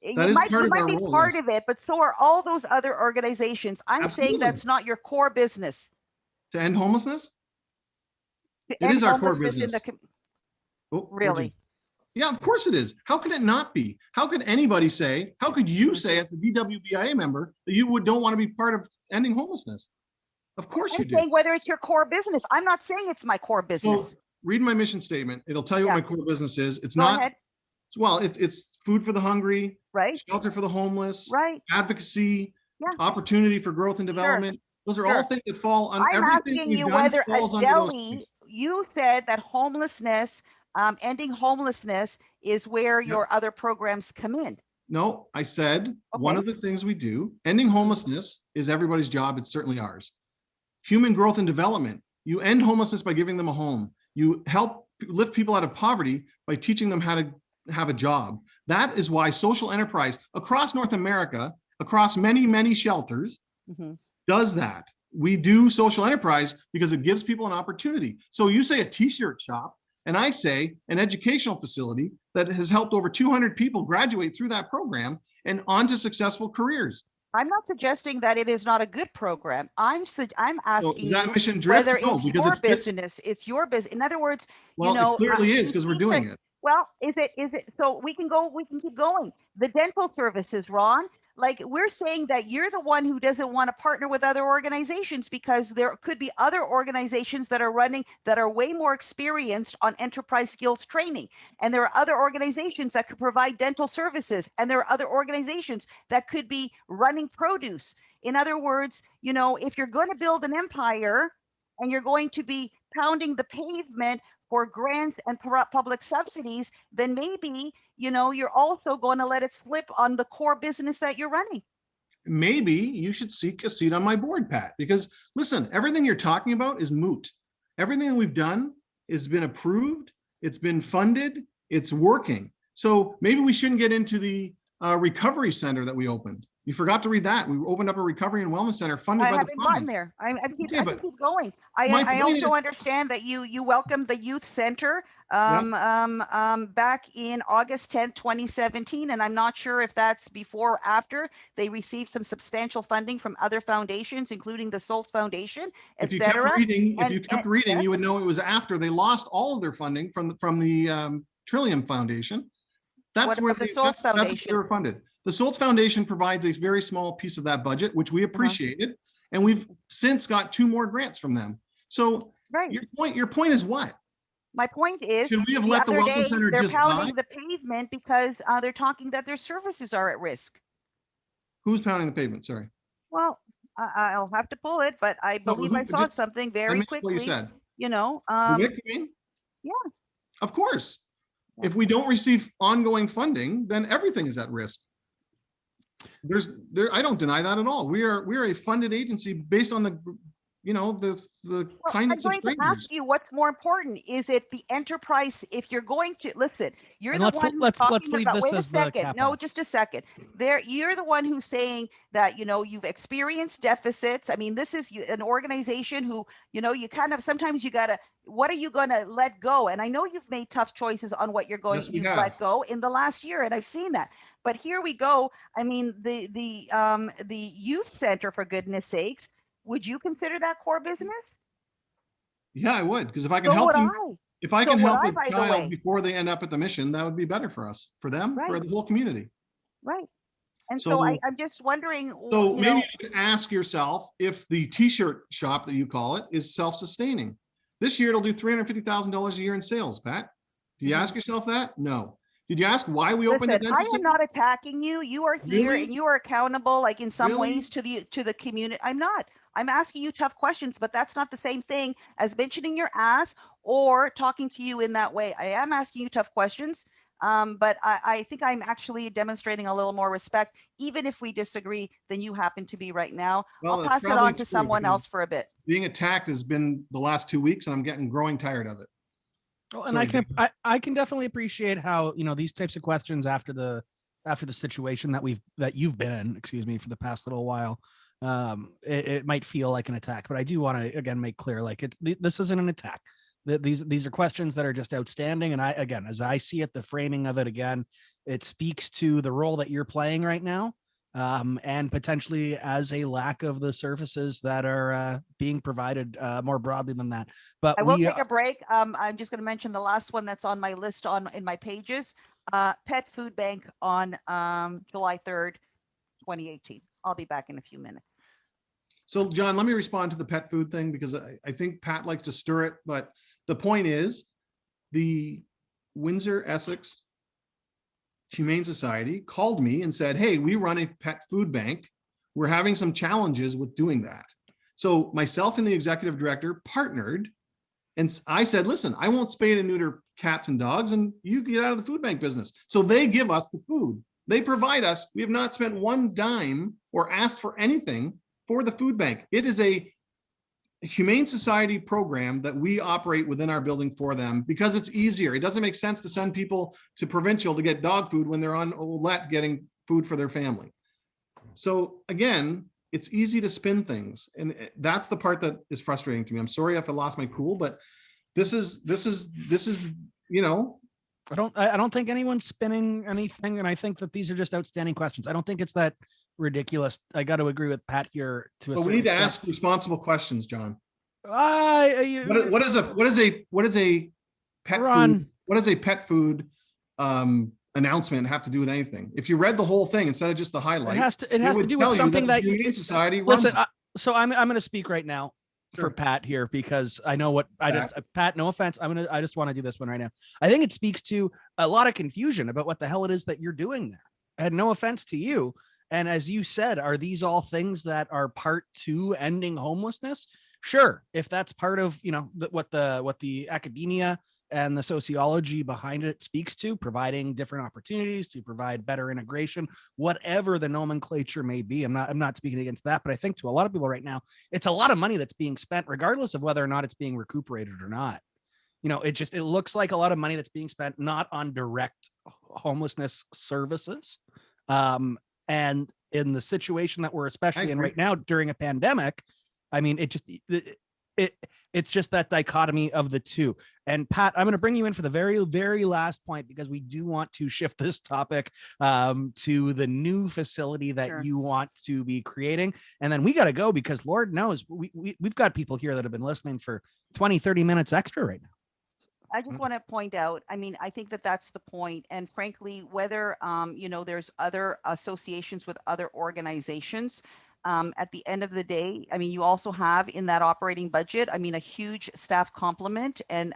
[SPEAKER 4] that
[SPEAKER 3] You
[SPEAKER 4] is
[SPEAKER 3] might
[SPEAKER 4] part of our
[SPEAKER 3] be
[SPEAKER 4] role,
[SPEAKER 3] part
[SPEAKER 4] yes.
[SPEAKER 3] of it, but so are all those other organizations. I'm saying
[SPEAKER 4] Absolutely.
[SPEAKER 3] that's not your core business.
[SPEAKER 4] To end homelessness.
[SPEAKER 3] To
[SPEAKER 4] It
[SPEAKER 3] end
[SPEAKER 4] is our core
[SPEAKER 3] homelessness in
[SPEAKER 4] business.
[SPEAKER 3] the
[SPEAKER 4] Oh,
[SPEAKER 3] really.
[SPEAKER 4] okay. Yeah, of course it is. How could it not be? How could anybody say? How could you say, as a DWBIA member, that you don't want to be part of ending homelessness? Of course you
[SPEAKER 3] I'm
[SPEAKER 4] do.
[SPEAKER 3] saying whether it's your core business. I'm not saying it's my core business.
[SPEAKER 4] So read my mission statement. It'll tell you
[SPEAKER 3] Yeah.
[SPEAKER 4] what my core business is. It's
[SPEAKER 3] Go
[SPEAKER 4] not.
[SPEAKER 3] ahead.
[SPEAKER 4] Well, it's food for the hungry,
[SPEAKER 3] Right.
[SPEAKER 4] shelter for the homeless,
[SPEAKER 3] Right.
[SPEAKER 4] advocacy,
[SPEAKER 3] Yeah.
[SPEAKER 4] opportunity for growth and development. Those are all
[SPEAKER 3] Sure.
[SPEAKER 4] things that fall on
[SPEAKER 3] I'm
[SPEAKER 4] everything
[SPEAKER 3] asking
[SPEAKER 4] we've
[SPEAKER 3] you
[SPEAKER 4] done
[SPEAKER 3] whether
[SPEAKER 4] falls
[SPEAKER 3] a
[SPEAKER 4] under those
[SPEAKER 3] deli,
[SPEAKER 4] things.
[SPEAKER 3] you said that homelessness, ending homelessness is where
[SPEAKER 4] Yep.
[SPEAKER 3] your other programs come in.
[SPEAKER 4] No, I said one
[SPEAKER 3] Okay.
[SPEAKER 4] of the things we do, ending homelessness is everybody's job. It's certainly ours. Human growth and development. You end homelessness by giving them a home. You help lift people out of poverty by teaching them how to have a job. That is why social enterprise across North America, across many, many shelters,
[SPEAKER 3] Mhm.
[SPEAKER 4] does that. we do social enterprise because it gives people an opportunity. So you say a t-shirt shop, and I say an educational facility that has helped over 200 people graduate through that program and onto successful careers.
[SPEAKER 3] I'm not suggesting that it is not a good program. I'm
[SPEAKER 4] So
[SPEAKER 3] asking
[SPEAKER 4] is that
[SPEAKER 3] you
[SPEAKER 4] mission drift?
[SPEAKER 3] whether
[SPEAKER 4] No,
[SPEAKER 3] it's
[SPEAKER 4] because
[SPEAKER 3] your
[SPEAKER 4] it fits.
[SPEAKER 3] business. It's your business. In other words,
[SPEAKER 4] Well,
[SPEAKER 3] you know,
[SPEAKER 4] it clearly is because we're doing it.
[SPEAKER 3] well, is it, so we can keep going. The dental services, Ron, like we're saying that you're the one who doesn't want to partner with other organizations because there could be other organizations that are running that are way more experienced on enterprise skills training. And there are other organizations that could provide dental services. And there are other organizations that could be running produce. In other words, you know, if you're going to build an empire and you're going to be pounding the pavement for grants and public subsidies, then maybe, you know, you're also going to let it slip on the core business that you're running.
[SPEAKER 4] Maybe you should seek a seat on my board, Pat, because listen, everything you're talking about is moot. Everything that we've done has been approved, it's been funded, it's working. So maybe we shouldn't get into the recovery center that we opened. You forgot to read that. We opened up a recovery and wellness center funded by the
[SPEAKER 3] haven't gotten
[SPEAKER 4] province.
[SPEAKER 3] there. I
[SPEAKER 4] Okay,
[SPEAKER 3] can
[SPEAKER 4] but
[SPEAKER 3] keep going. I
[SPEAKER 4] point
[SPEAKER 3] also
[SPEAKER 4] is-
[SPEAKER 3] understand that you welcomed the youth center back in August 10th, 2017. And I'm not sure if that's before or after they received some substantial funding from other foundations, including the Soltz Foundation,
[SPEAKER 4] If you kept reading,
[SPEAKER 3] yes.
[SPEAKER 4] you would know it was after they lost all of their funding from the Trillium Foundation. That's
[SPEAKER 3] What
[SPEAKER 4] where
[SPEAKER 3] about the
[SPEAKER 4] they,
[SPEAKER 3] Soltz
[SPEAKER 4] that's where
[SPEAKER 3] Foundation?
[SPEAKER 4] they were funded. The Soltz Foundation provides a very small piece of that budget, which we appreciated, and we've since got 2 more grants from them. So
[SPEAKER 3] Right.
[SPEAKER 4] your point is what?
[SPEAKER 3] My point is,
[SPEAKER 4] Should we have
[SPEAKER 3] the
[SPEAKER 4] let the
[SPEAKER 3] other
[SPEAKER 4] Welcome
[SPEAKER 3] day,
[SPEAKER 4] Center
[SPEAKER 3] they're
[SPEAKER 4] just
[SPEAKER 3] pounding
[SPEAKER 4] die?
[SPEAKER 3] the pavement because they're talking that their services are at risk.
[SPEAKER 4] Who's pounding the pavement? Sorry.
[SPEAKER 3] Well, I'll have to pull it, but I
[SPEAKER 4] No,
[SPEAKER 3] believe I saw
[SPEAKER 4] just-
[SPEAKER 3] something
[SPEAKER 4] Let
[SPEAKER 3] very
[SPEAKER 4] me see what you
[SPEAKER 3] quickly,
[SPEAKER 4] said.
[SPEAKER 3] you know,
[SPEAKER 4] WECHU, you mean?
[SPEAKER 3] yeah.
[SPEAKER 4] Of course.
[SPEAKER 3] Yeah.
[SPEAKER 4] If we don't receive ongoing funding, then everything is at risk. I don't deny that at all. We are a funded agency based on the
[SPEAKER 3] Well,
[SPEAKER 4] kindness
[SPEAKER 3] I'm
[SPEAKER 4] of
[SPEAKER 3] going to
[SPEAKER 4] strangers.
[SPEAKER 3] ask you what's more important. Is it the enterprise? If you're going to listen, you're
[SPEAKER 1] And
[SPEAKER 3] the
[SPEAKER 1] let's
[SPEAKER 3] one who's
[SPEAKER 1] let's
[SPEAKER 3] talking
[SPEAKER 1] leave
[SPEAKER 3] about,
[SPEAKER 1] this
[SPEAKER 3] wait a
[SPEAKER 1] as the
[SPEAKER 3] second.
[SPEAKER 1] cap
[SPEAKER 3] No,
[SPEAKER 1] off.
[SPEAKER 3] just a second. You're the one who's saying that, you know, you've experienced deficits. I mean, this is an organization who, you know, you kind of, sometimes you gotta, what are you going to let go? And I know you've made tough choices on what
[SPEAKER 4] Yes, we
[SPEAKER 3] you've
[SPEAKER 4] have.
[SPEAKER 3] let go in the last year, and I've seen that. But here we go. I mean, the youth center, for goodness sakes, would you consider that core business?
[SPEAKER 4] Yeah, I would, because if I can
[SPEAKER 3] So
[SPEAKER 4] help
[SPEAKER 3] would
[SPEAKER 4] them,
[SPEAKER 3] I.
[SPEAKER 4] if I
[SPEAKER 3] So
[SPEAKER 4] can
[SPEAKER 3] would
[SPEAKER 4] help
[SPEAKER 3] I,
[SPEAKER 4] a
[SPEAKER 3] by the way.
[SPEAKER 4] child before they end up at the mission, that would be better for us, for them, for
[SPEAKER 3] Right.
[SPEAKER 4] the whole community.
[SPEAKER 3] Right. And so
[SPEAKER 4] So-
[SPEAKER 3] I'm just wondering,
[SPEAKER 4] So
[SPEAKER 3] you
[SPEAKER 4] maybe
[SPEAKER 3] know,
[SPEAKER 4] you can ask yourself if the t-shirt shop that you call it is self-sustaining. This year it'll do $350,000 a year in sales, Pat. Do you ask yourself that? No. Did you ask why we opened a
[SPEAKER 3] listen,
[SPEAKER 4] dental
[SPEAKER 3] I am
[SPEAKER 4] center?
[SPEAKER 3] not attacking you. You are here
[SPEAKER 4] Really?
[SPEAKER 3] and you are accountable, like in some
[SPEAKER 4] Really?
[SPEAKER 3] ways to the community. I'm not. I'm asking you tough questions, but that's not the same thing as mentioning your ass or talking to you in that way. I am asking you tough questions. But I think I'm actually demonstrating a little more respect, even if we disagree than you happen to be right now.
[SPEAKER 4] Well,
[SPEAKER 3] I'll
[SPEAKER 4] that's
[SPEAKER 3] pass it
[SPEAKER 4] probably
[SPEAKER 3] on to
[SPEAKER 4] true,
[SPEAKER 3] someone
[SPEAKER 4] because
[SPEAKER 3] else for a bit.
[SPEAKER 4] being attacked has been the last 2 weeks and I'm getting growing tired of it.
[SPEAKER 1] Well, and
[SPEAKER 4] Sorry,
[SPEAKER 1] I can definitely appreciate how, you know, these types of questions after the situation that you've been in, excuse me, for the past little while, it might feel like an attack, but I do want to again make clear, like this isn't an attack. These are questions that are just outstanding, and again, as I see it, the framing of it again, it speaks to the role that you're playing right now, and potentially as a lack of the services that are being provided more broadly than that. But
[SPEAKER 3] I will take a break. I'm just going to mention the last one that's on my list in my pages. Pet Food Bank on July 3rd, 2018. I'll be back in a few minutes.
[SPEAKER 4] So John, let me respond to the pet food thing, because I think Pat likes to stir it, but the point is the Windsor Essex Humane Society called me and said, hey, we run a pet food bank. We're having some challenges with doing that. So myself and the executive director partnered, and I said, listen, I won't spay and neuter cats and dogs, and you get out of the food bank business. So they give us the food. They provide us. We have not spent one dime or asked for anything for the food bank. It is a Humane Society program that we operate within our building for them because it's easier. It doesn't make sense to send people to Provincial to get dog food when they're on Olette getting food for their family. So again, it's easy to spin things. And that's the part that is frustrating to me. I'm sorry if I lost my cool, but this is, you know,
[SPEAKER 1] I don't think anyone's spinning anything. And I think that these are just outstanding questions. I don't think it's that ridiculous. I got to agree with Pat here to a
[SPEAKER 4] but we
[SPEAKER 1] certain
[SPEAKER 4] need to
[SPEAKER 1] extent.
[SPEAKER 4] ask responsible questions, John.
[SPEAKER 1] What
[SPEAKER 4] What is a pet
[SPEAKER 1] Ron,
[SPEAKER 4] food? What does a pet food announcement have to do with anything? If you read the whole thing instead of just the highlight,
[SPEAKER 1] it has to
[SPEAKER 4] would
[SPEAKER 1] do
[SPEAKER 4] tell
[SPEAKER 1] with
[SPEAKER 4] you
[SPEAKER 1] something
[SPEAKER 4] the
[SPEAKER 1] that
[SPEAKER 4] Humane Society runs
[SPEAKER 1] listen.
[SPEAKER 4] it.
[SPEAKER 1] So I'm going to speak right now for
[SPEAKER 4] Sure.
[SPEAKER 1] Pat here because I know what Pat, no offense. I just want to do this one right now. I think it speaks to a lot of confusion about what the hell it is that you're doing there. I had no offense to you. And as you said, are these all things that are part to ending homelessness? Sure. If that's part of, you know, what the academia and the sociology behind it speaks to, providing different opportunities to provide better integration, whatever the nomenclature may be. I'm not speaking against that, but I think to a lot of people right now, it's a lot of money that's being spent, regardless of whether or not it's being recuperated or not. You know, it looks like a lot of money that's being spent not on direct homelessness services. And in the situation that we're especially in right now during a pandemic, I mean, it's just that dichotomy of the two. And Pat, I'm going to bring you in for the very, very last point, because we do want to shift this topic to the new facility that you want to be creating. And then we got to go, because Lord knows we've got people here that have been listening for 20, 30 minutes extra right now.
[SPEAKER 3] I just want to point out, I mean, I think that that's the point. And frankly, whether, you know, there's other associations with other organizations, at the end of the day, I mean, you also have in that operating budget, I mean, a huge staff complement, and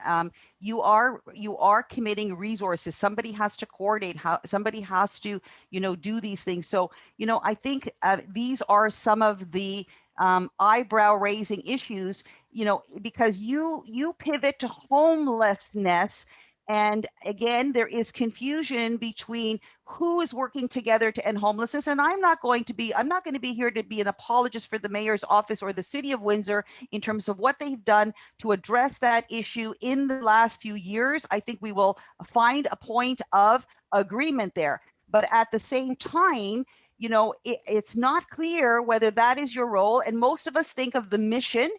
[SPEAKER 3] you are committing resources. Somebody has to coordinate, somebody has to, you know, do these things. So, you know, I think these are some of the eyebrow raising issues, you know, because you pivot to homelessness. And again, there is confusion between who is working together to end homelessness. And I'm not going to be here to be an apologist for the mayor's office or the city of Windsor in terms of what they've done to address that issue in the last few years. I think we will find a point of agreement there. But at the same time, you know, it's not clear whether that is your role. And most of us think of the mission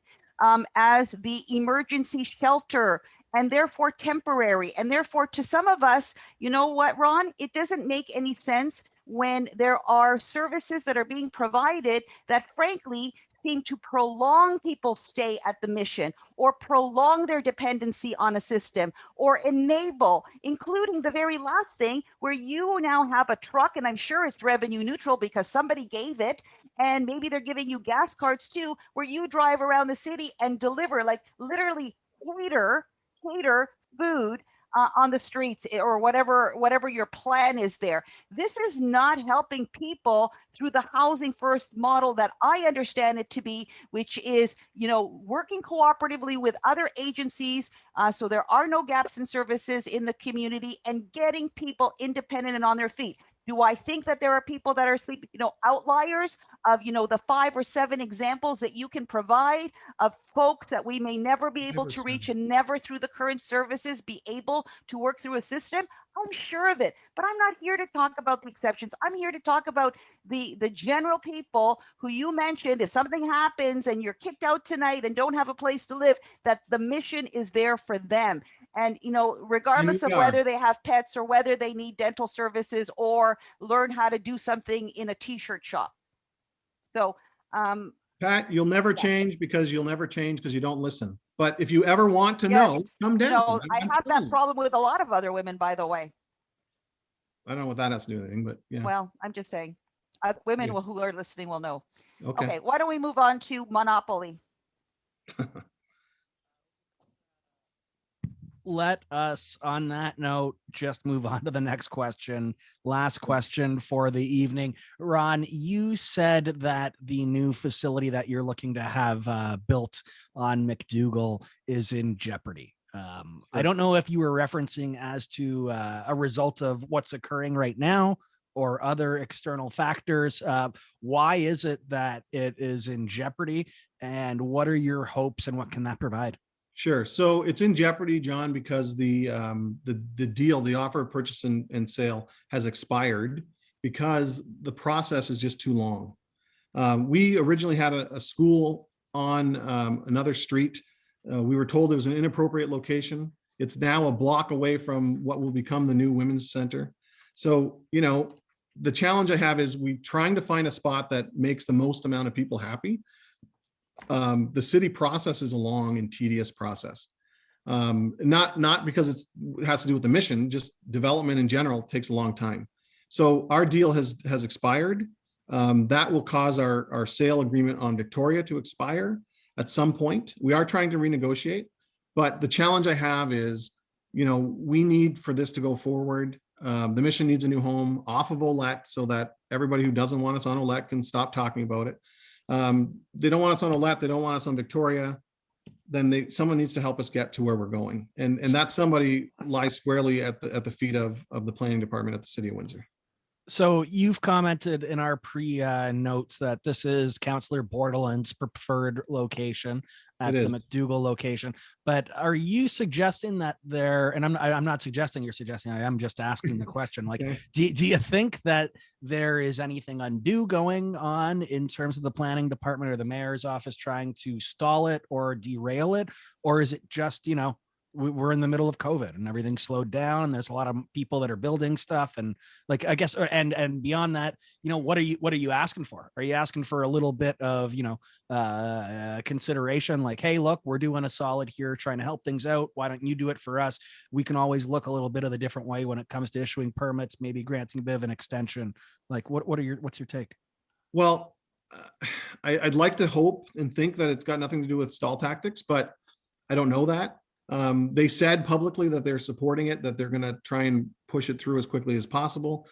[SPEAKER 3] as the emergency shelter, and therefore temporary. And therefore, to some of us, you know what, Ron, it doesn't make any sense when there are services that are being provided that frankly seem to prolong people's stay at the mission, or prolong their dependency on a system, or enable, including the very last thing where you now have a truck, and I'm sure it's revenue neutral because somebody gave it, and maybe they're giving you gas cards too, where you drive around the city and deliver, like literally cater food on the streets, or whatever your plan is there. This is not helping people through the housing first model that I understand it to be, which is, you know, working cooperatively with other agencies, so there are no gaps in services in the community, and getting people independent and on their feet. Do I think that there are people that are sleeping, you know, outliers of, you know, the 5 or 7 examples that you can provide of folks that we may never be able to reach, and never through the current services be able to work through a system? I'm sure of it, but I'm not here to talk about the exceptions. I'm here to talk about the general people who you mentioned. If something happens and you're kicked out tonight and don't have a place to live, that the mission is there for them. And, you know, regardless of whether they have pets, or whether they need dental services, or learn how to do something in a t-shirt shop. So,
[SPEAKER 4] Pat, you'll never change because you don't listen. But if you ever want to know, come down.
[SPEAKER 3] No, I have that problem with a lot of other women, by the way.
[SPEAKER 4] I don't know what that has to do with anything, but yeah.
[SPEAKER 3] Well, I'm just saying, women who are listening will know.
[SPEAKER 4] Okay.
[SPEAKER 3] Why don't we move on to Monopoly?
[SPEAKER 1] Let us, on that note, just move on to the next question. Last question for the evening. Ron, you said that the new facility that you're looking to have built on McDougall is in jeopardy. I don't know if you were referencing as to a result of what's occurring right now, or other external factors. Why is it that it is in jeopardy, and what are your hopes, and what can that provide?
[SPEAKER 4] Sure. So it's in jeopardy, John, because the deal, the offer of purchase and sale has expired, because the process is just too long. We originally had a school on another street. We were told it was an inappropriate location. It's now a block away from what will become the new women's center. So, the challenge I have is we trying to find a spot that makes the most amount of people happy. The city process is a long and tedious process. Not because it has to do with the mission, just development in general takes a long time. So our deal has expired. That will cause our sale agreement on Victoria to expire at some point. We are trying to renegotiate, but the challenge I have is, we need for this to go forward. The mission needs a new home off of Olette so that everybody who doesn't want us on Olette can stop talking about it. They don't want us on Olette, they don't want us on Victoria. Then someone needs to help us get to where we're going. And that somebody lies squarely at the feet of the planning department at the city of Windsor.
[SPEAKER 1] So you've commented in our notes that this is Councillor Bordeland's preferred location at the McDougall location. But are you suggesting that and I'm not suggesting you're suggesting, I am just asking the question, like, okay. do you think that there is anything undue going on in terms of the planning department or the mayor's office trying to stall it or derail it? Or is it just, we're in the middle of COVID and everything's slowed down and there's a lot of people that are building stuff, and like, I guess, and beyond that, what are you asking for? Are you asking for a little bit of, consideration, like, hey, look, we're doing a solid here, trying to help things out. Why don't you do it for us? We can always look a little bit of the different way when it comes to issuing permits, maybe granting a bit of an extension. Like, what's your take?
[SPEAKER 4] Well, I'd like to hope and think that it's got nothing to do with stall tactics, but I don't know that. They said publicly that they're supporting it, that they're going to try and push it through as quickly as possible.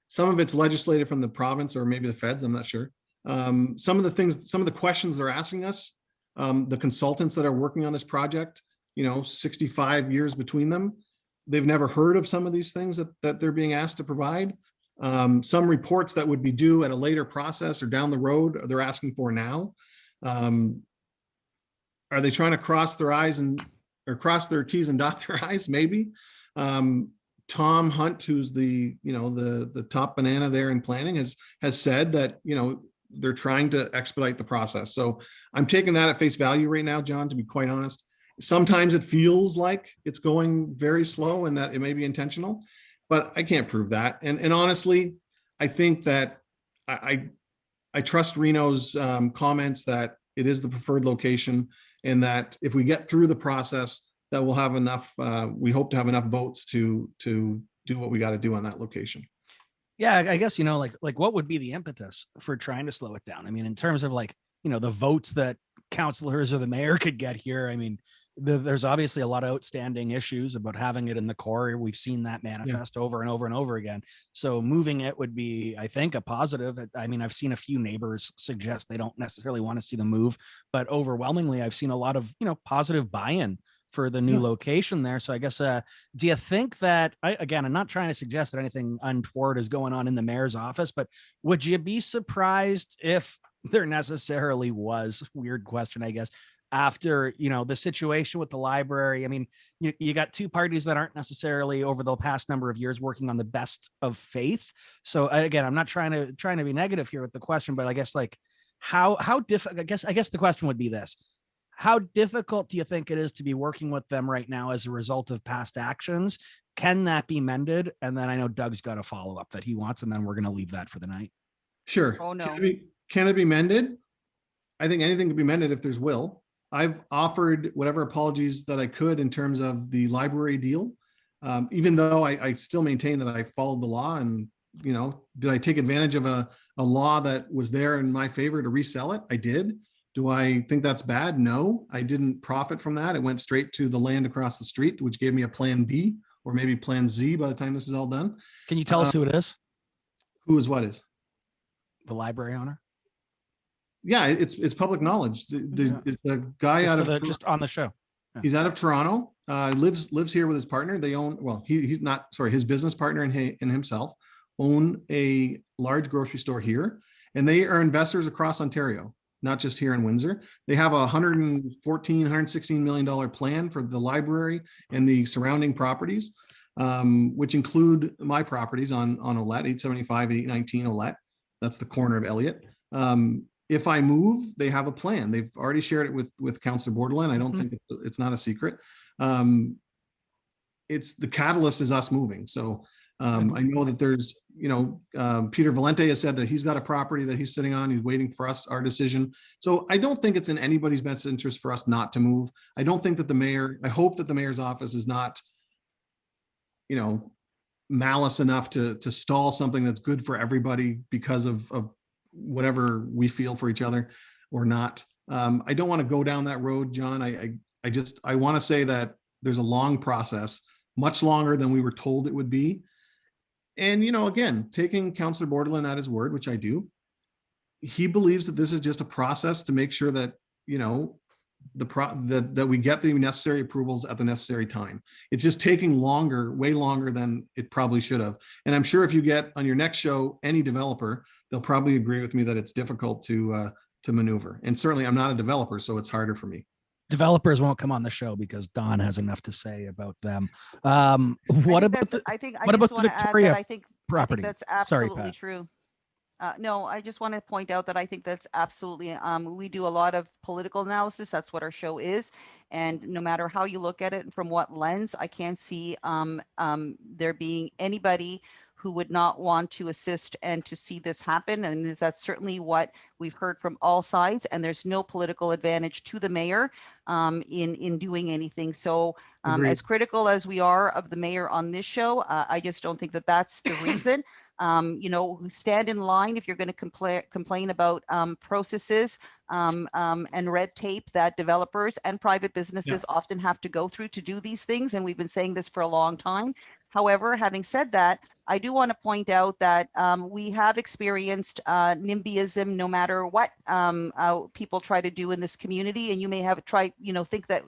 [SPEAKER 4] Some of it's legislated from the province or maybe the feds, I'm not sure. Some of the questions they're asking us, the consultants that are working on this project, 65 years between them, they've never heard of some of these things that they're being asked to provide. Some reports that would be due at a later process or down the road, they're asking for now. Are they trying to cross their T's and dot their I's? Maybe. Tom Hunt, who's the top banana there in planning, has said that, they're trying to expedite the process. So I'm taking that at face value right now, John, to be quite honest. Sometimes it feels like it's going very slow and that it may be intentional, but I can't prove that. And honestly, I think that I trust Reno's comments that it is the preferred location, and that if we get through the process, that we'll have enough, we hope to have enough votes to do what we got to do on that location.
[SPEAKER 1] Yeah, I guess, like what would be the impetus for trying to slow it down? I mean, in terms of the votes that councillors or the mayor could get here, I mean, there's obviously a lot of outstanding issues about having it in the core. We've seen that manifest over and over and over again. So moving it would be, I think, a positive. I mean, I've seen a few neighbors suggest they don't necessarily want to see the move, but overwhelmingly, I've seen a lot of, positive buy-in for the new location there. So I guess, do you think that, again, I'm not trying to suggest that anything untoward is going on in the mayor's office, but would you be surprised if there necessarily was, weird question, I guess, after, the situation with the library? I mean, you got two parties that aren't necessarily over the past number of years working on the best of faith. So again, I'm not trying to be negative here with the question, but I guess how difficult, I guess the question would be this: how difficult do you think it is to be working with them right now as a result of past actions? Can that be mended? And then I know Doug's got a follow-up that he wants, and then we're going to leave that for the night.
[SPEAKER 4] Sure.
[SPEAKER 3] Oh, no.
[SPEAKER 4] Can it be mended? I think anything can be mended if there's will. I've offered whatever apologies that I could in terms of the library deal, even though I still maintain that I followed the law. And, did I take advantage of a law that was there in my favor to resell it? I did. Do I think that's bad? No, I didn't profit from that. It went straight to the land across the street, which gave me a plan B or maybe plan Z by the time this is all done.
[SPEAKER 1] Can you tell us who it is?
[SPEAKER 4] Who is what is?
[SPEAKER 1] The library owner?
[SPEAKER 4] Yeah, it's public knowledge. It's a guy
[SPEAKER 1] just on the show. Yeah.
[SPEAKER 4] He's out of Toronto, lives here with his partner. They own, well, he's not, sorry, his business partner and himself own a large grocery store here, and they are investors across Ontario, not just here in Windsor. They have a $116 million plan for the library and the surrounding properties, which include my properties on Olette, 875, 819 Olette. That's the corner of Elliott. If I move, they have a plan. They've already shared it with Councillor Borderland. I don't think it's not a secret. It's the catalyst is us moving. So I know that there's, Peter Valente has said that he's got a property that he's sitting on. He's waiting for our decision. So I don't think it's in anybody's best interest for us not to move. I don't think that I hope that the mayor's office is not, malice enough to stall something that's good for everybody because of whatever we feel for each other or not. I don't want to go down that road, John. I want to say that there's a long process, much longer than we were told it would be. And, again, taking Councillor Borderland at his word, which I do, he believes that this is just a process to make sure that, that we get the necessary approvals at the necessary time. It's just taking longer, way longer than it probably should have. And I'm sure if you get on your next show any developer, they'll probably agree with me that it's difficult to maneuver. And certainly I'm not a developer, so it's harder for me.
[SPEAKER 1] Developers won't come on the show because Don has enough to say about them. What about the Victoria property?
[SPEAKER 3] That's absolutely true. No, I just want to point out that I think that's absolutely, we do a lot of political analysis. That's what our show is. And no matter how you look at it and from what lens, I can't see there being anybody who would not want to assist and to see this happen. And that's certainly what we've heard from all sides. And there's no political advantage to the mayor in doing anything. So as critical as we are of the mayor on this show, I just don't think that that's the reason. Stand in line if you're going to complain about processes and red tape that developers and private businesses often have to go through to do these things. And we've been saying this for a long time. However, having said that, I do want to point out that we have experienced NIMBYism no matter what people try to do in this community. And you may have tried, think that,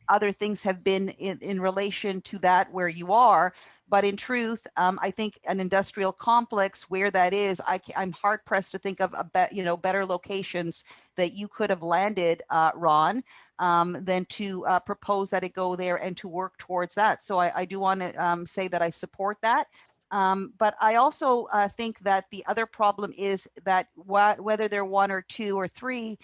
[SPEAKER 3] other things have been in relation to that where you are. But in truth, I think an industrial complex where that is, I'm hard pressed to think of better locations that you could have landed, Ron, than to propose that it go there and to work towards that. So I do want to say that I support that. But I also think that the other problem is that whether they're one or two or three,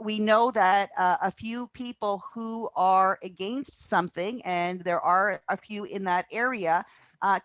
[SPEAKER 3] we know that a few people who are against something, and there are a few in that area,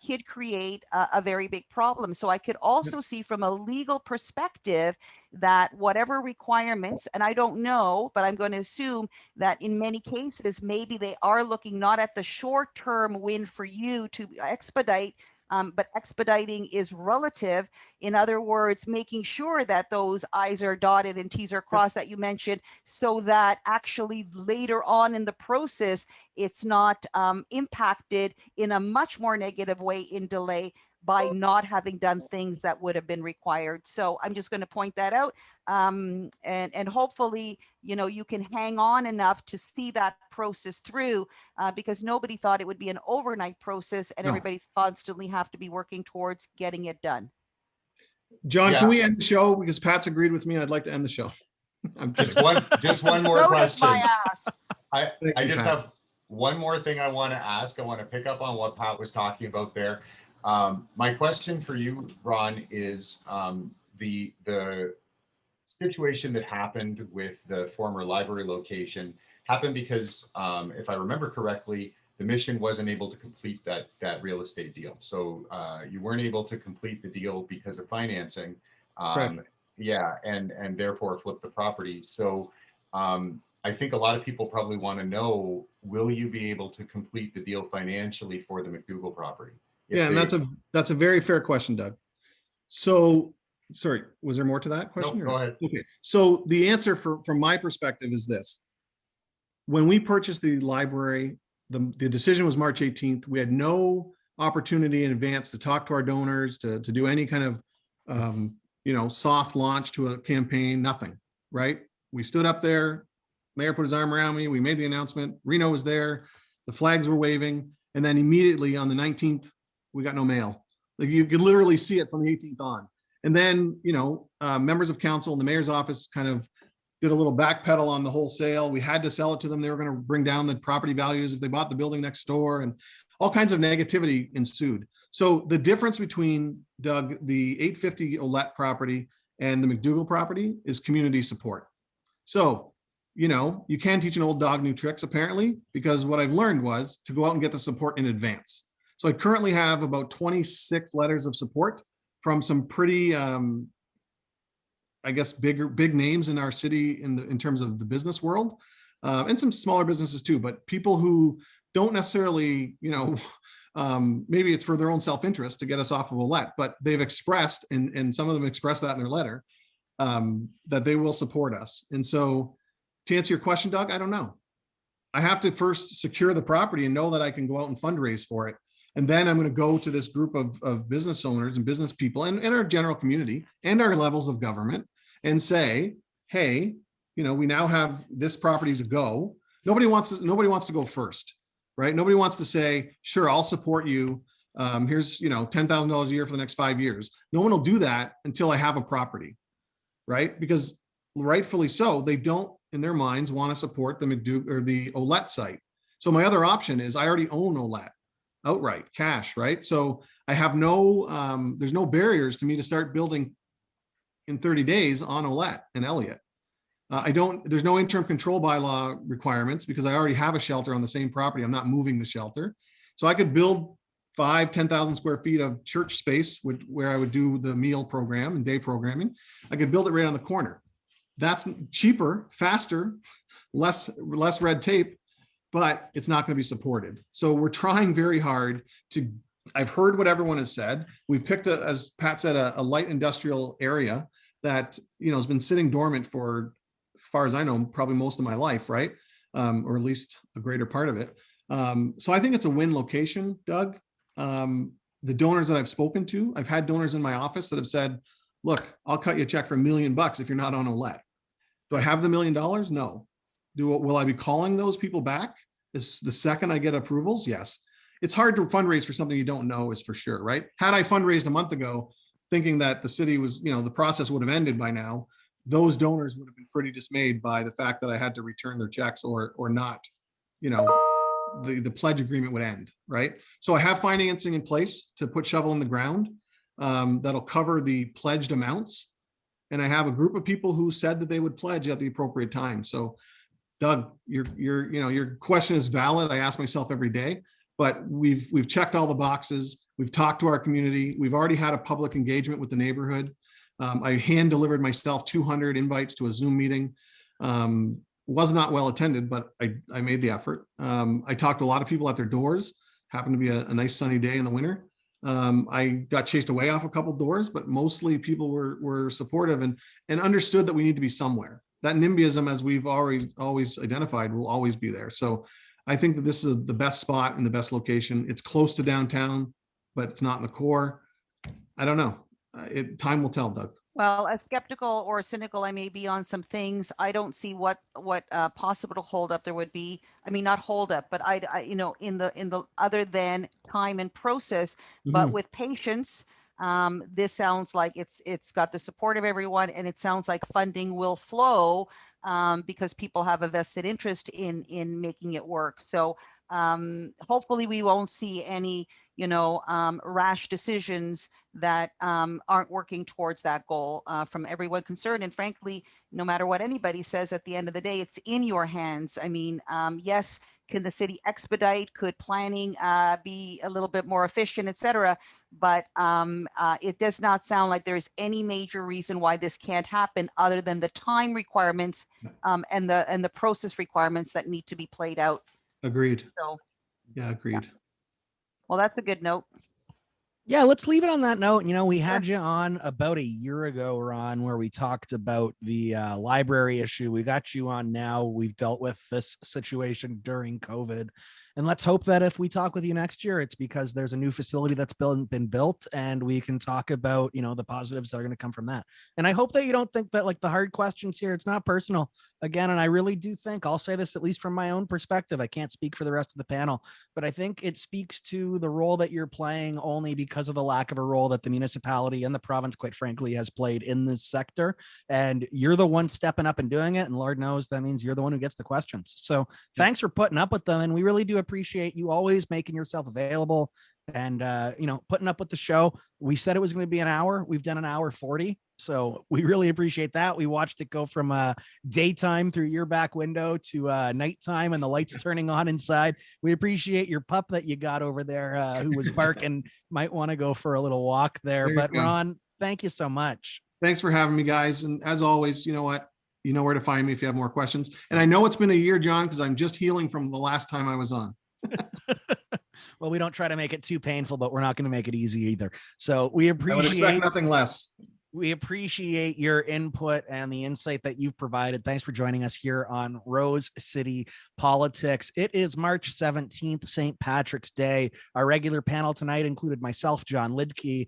[SPEAKER 3] could create a very big problem. So I could also see from a legal perspective that whatever requirements, and I don't know, but I'm going to assume that in many cases, maybe they are looking not at the short-term win for you to expedite, but expediting is relative. In other words, making sure that those I's are dotted and T's are crossed that you mentioned, so that actually later on in the process, it's not impacted in a much more negative way in delay by not having done things that would have been required. So I'm just going to point that out. And hopefully, you can hang on enough to see that process through because nobody thought it would be an overnight process and everybody's constantly have to be working towards getting it done.
[SPEAKER 4] John, can we end the show? Because Pat's agreed with me. I'd like to end the show. I'm
[SPEAKER 2] just one more question.
[SPEAKER 3] My ass.
[SPEAKER 2] I just have one more thing I want to ask. I want to pick up on what Pat was talking about there. My question for you, Ron, is the situation that happened with the former library location happened because, if I remember correctly, the mission wasn't able to complete that real estate deal. So you weren't able to complete the deal because of financing. Yeah, and therefore flip the property. So I think a lot of people probably want to know, will you be able to complete the deal financially for the McDougall property?
[SPEAKER 4] And that's a very fair question, Doug. So, sorry, was there more to that question?
[SPEAKER 2] No, go ahead.
[SPEAKER 4] Okay, so the answer from my perspective is this. When we purchased the library, the decision was March 18th. We had no opportunity in advance to talk to our donors, to do any kind of, soft launch to a campaign, nothing, right? We stood up there, mayor put his arm around me, we made the announcement, Reno was there, the flags were waving, and then immediately on the 19th, we got no mail. Like you could literally see it from the 18th on. And then, members of council and the mayor's office kind of did a little backpedal on the whole sale. We had to sell it to them. They were going to bring down the property values if they bought the building next door, and all kinds of negativity ensued. So the difference between, Doug, the 850 Olette property and the McDougall property is community support. So, you can teach an old dog new tricks, apparently, because what I've learned was to go out and get the support in advance. So I currently have about 26 letters of support from some pretty, I guess, big names in our city in terms of the business world, and some smaller businesses too, but people who don't necessarily, maybe it's for their own self-interest to get us off of Ouellette, but they've expressed, and some of them expressed that in their letter, that they will support us. And so to answer your question, Doug, I don't know. I have to first secure the property and know that I can go out and fundraise for it. And then I'm going to go to this group of business owners and business people and our general community and our levels of government and say, hey, we now have this property's a go. Nobody wants to go first, right? Nobody wants to say, sure, I'll support you. Here's, $10,000 a year for the next 5 years. No one will do that until I have a property, right? Because rightfully so, they don't, in their minds, want to support the McDougall or the Ouellette site. So my other option is I already own Ouellette outright, cash, right? So I have there's no barriers to me to start building in 30 days on Ouellette and Elliott. There's no interim control bylaw requirements because I already have a shelter on the same property. I'm not moving the shelter. So I could build 10,000 square feet of church space where I would do the meal program and day programming. I could build it right on the corner. That's cheaper, faster, less red tape, but it's not going to be supported. So we're trying very hard I've heard what everyone has said. We've picked, as Pat said, a light industrial area that, has been sitting dormant for, as far as I know, probably most of my life, right? Or at least a greater part of it. So I think it's a win location, Doug. The donors that I've spoken to, I've had donors in my office that have said, look, I'll cut you a check for $1 million if you're not on Ouellette. Do I have the $1 million? No. Will I be calling those people back is the second I get approvals? Yes. It's hard to fundraise for something you don't know, is for sure, right? Had I fundraised a month ago, thinking that the city was, the process would have ended by now, those donors would have been pretty dismayed by the fact that I had to return their checks or not, the pledge agreement would end, right? So I have financing in place to put shovel in the ground that'll cover the pledged amounts. And I have a group of people who said that they would pledge at the appropriate time. So Doug, your question is valid. I ask myself every day, but we've checked all the boxes. We've talked to our community. We've already had a public engagement with the neighborhood. I hand delivered myself 200 invites to a Zoom meeting. Was not well attended, but I made the effort. I talked to a lot of people at their doors. Happened to be a nice sunny day in the winter. I got chased away off a couple doors, but mostly people were supportive and understood that we need to be somewhere. That NIMBYism, as we've always identified, will always be there. So I think that this is the best spot and the best location. It's close to downtown, but it's not in the core. I don't know. Time will tell, Doug.
[SPEAKER 3] Well, as skeptical or cynical I may be on some things, I don't see what possible holdup there would be. I mean, not holdup, but I in the other than time and process, but with patience. This sounds like it's got the support of everyone, and it sounds like funding will flow because people have a vested interest in making it work. So hopefully we won't see any rash decisions that aren't working towards that goal from everyone concerned. And frankly, no matter what anybody says, at the end of the day, it's in your hands. I mean, yes, can the city expedite? Could planning be a little bit more efficient, et cetera? But it does not sound like there's any major reason why this can't happen other than the time requirements and the process requirements that need to be played out.
[SPEAKER 4] Agreed.
[SPEAKER 3] So,
[SPEAKER 4] yeah, agreed.
[SPEAKER 3] Yeah. Well, that's a good note.
[SPEAKER 1] Yeah, let's leave it on that note. We had you on about a year ago, Ron, where we talked about the library issue. We got you on now. We've dealt with this situation during COVID. And let's hope that if we talk with you next year, it's because there's a new facility that's been built and we can talk about, the positives that are going to come from that. And I hope that you don't think that like the hard questions here, it's not personal again. And I really do think, I'll say this, at least from my own perspective, I can't speak for the rest of the panel, but I think it speaks to the role that you're playing only because of the lack of a role that the municipality and the province, quite frankly, has played in this sector. And you're the one stepping up and doing it. And Lord knows that means you're the one who gets the questions. So thanks for putting up with them. And we really do appreciate you always making yourself available and putting up with the show. We said it was going to be an hour. We've done an hour 40. So we really appreciate that. We watched it go from daytime through your back window to nighttime and the lights turning on inside. We appreciate your pup that you got over there who was barking. Might want to go for a little walk there. But Ron, thank you so much.
[SPEAKER 4] Thanks for having me, guys. And as always, you know what? You know where to find me if you have more questions. And I know it's been a year, John, because I'm just healing from the last time I was on.
[SPEAKER 1] Well, we don't try to make it too painful, but we're not going to make it easy either. So we appreciate,
[SPEAKER 4] I would expect nothing less.
[SPEAKER 1] We appreciate your input and the insight that you've provided. Thanks for joining us here on Rose City Politics. It is March 17th, St. Patrick's Day. Our regular panel tonight included myself, John Lidke,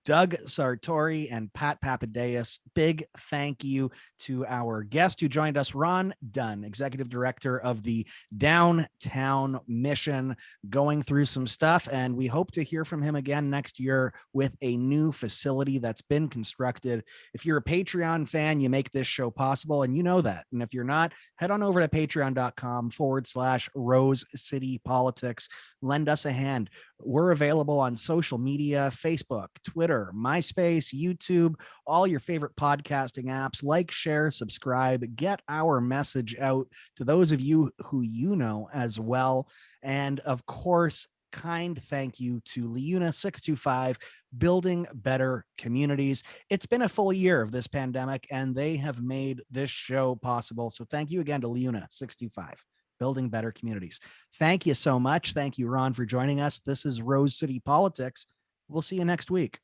[SPEAKER 1] Doug Sartori, and Pat Papadeus. Big thank you to our guest who joined us, Ron Dunn, Executive Director of the Downtown Mission, going through some stuff. And we hope to hear from him again next year with a new facility that's been constructed. If you're a Patreon fan, you make this show possible, and you know that. And if you're not, head on over to patreon.com/Rose City Politics. Lend us a hand. We're available on social media, Facebook, Twitter, MySpace, YouTube, all your favorite podcasting apps. Like, share, subscribe, get our message out to those of you who you know as well. And of course, kind thank you to Leuna 625, Building Better Communities. It's been a full year of this pandemic, and they have made this show possible. So thank you again to Leuna 625, Building Better Communities. Thank you so much. Thank you, Ron, for joining us. This is Rose City Politics. We'll see you next week.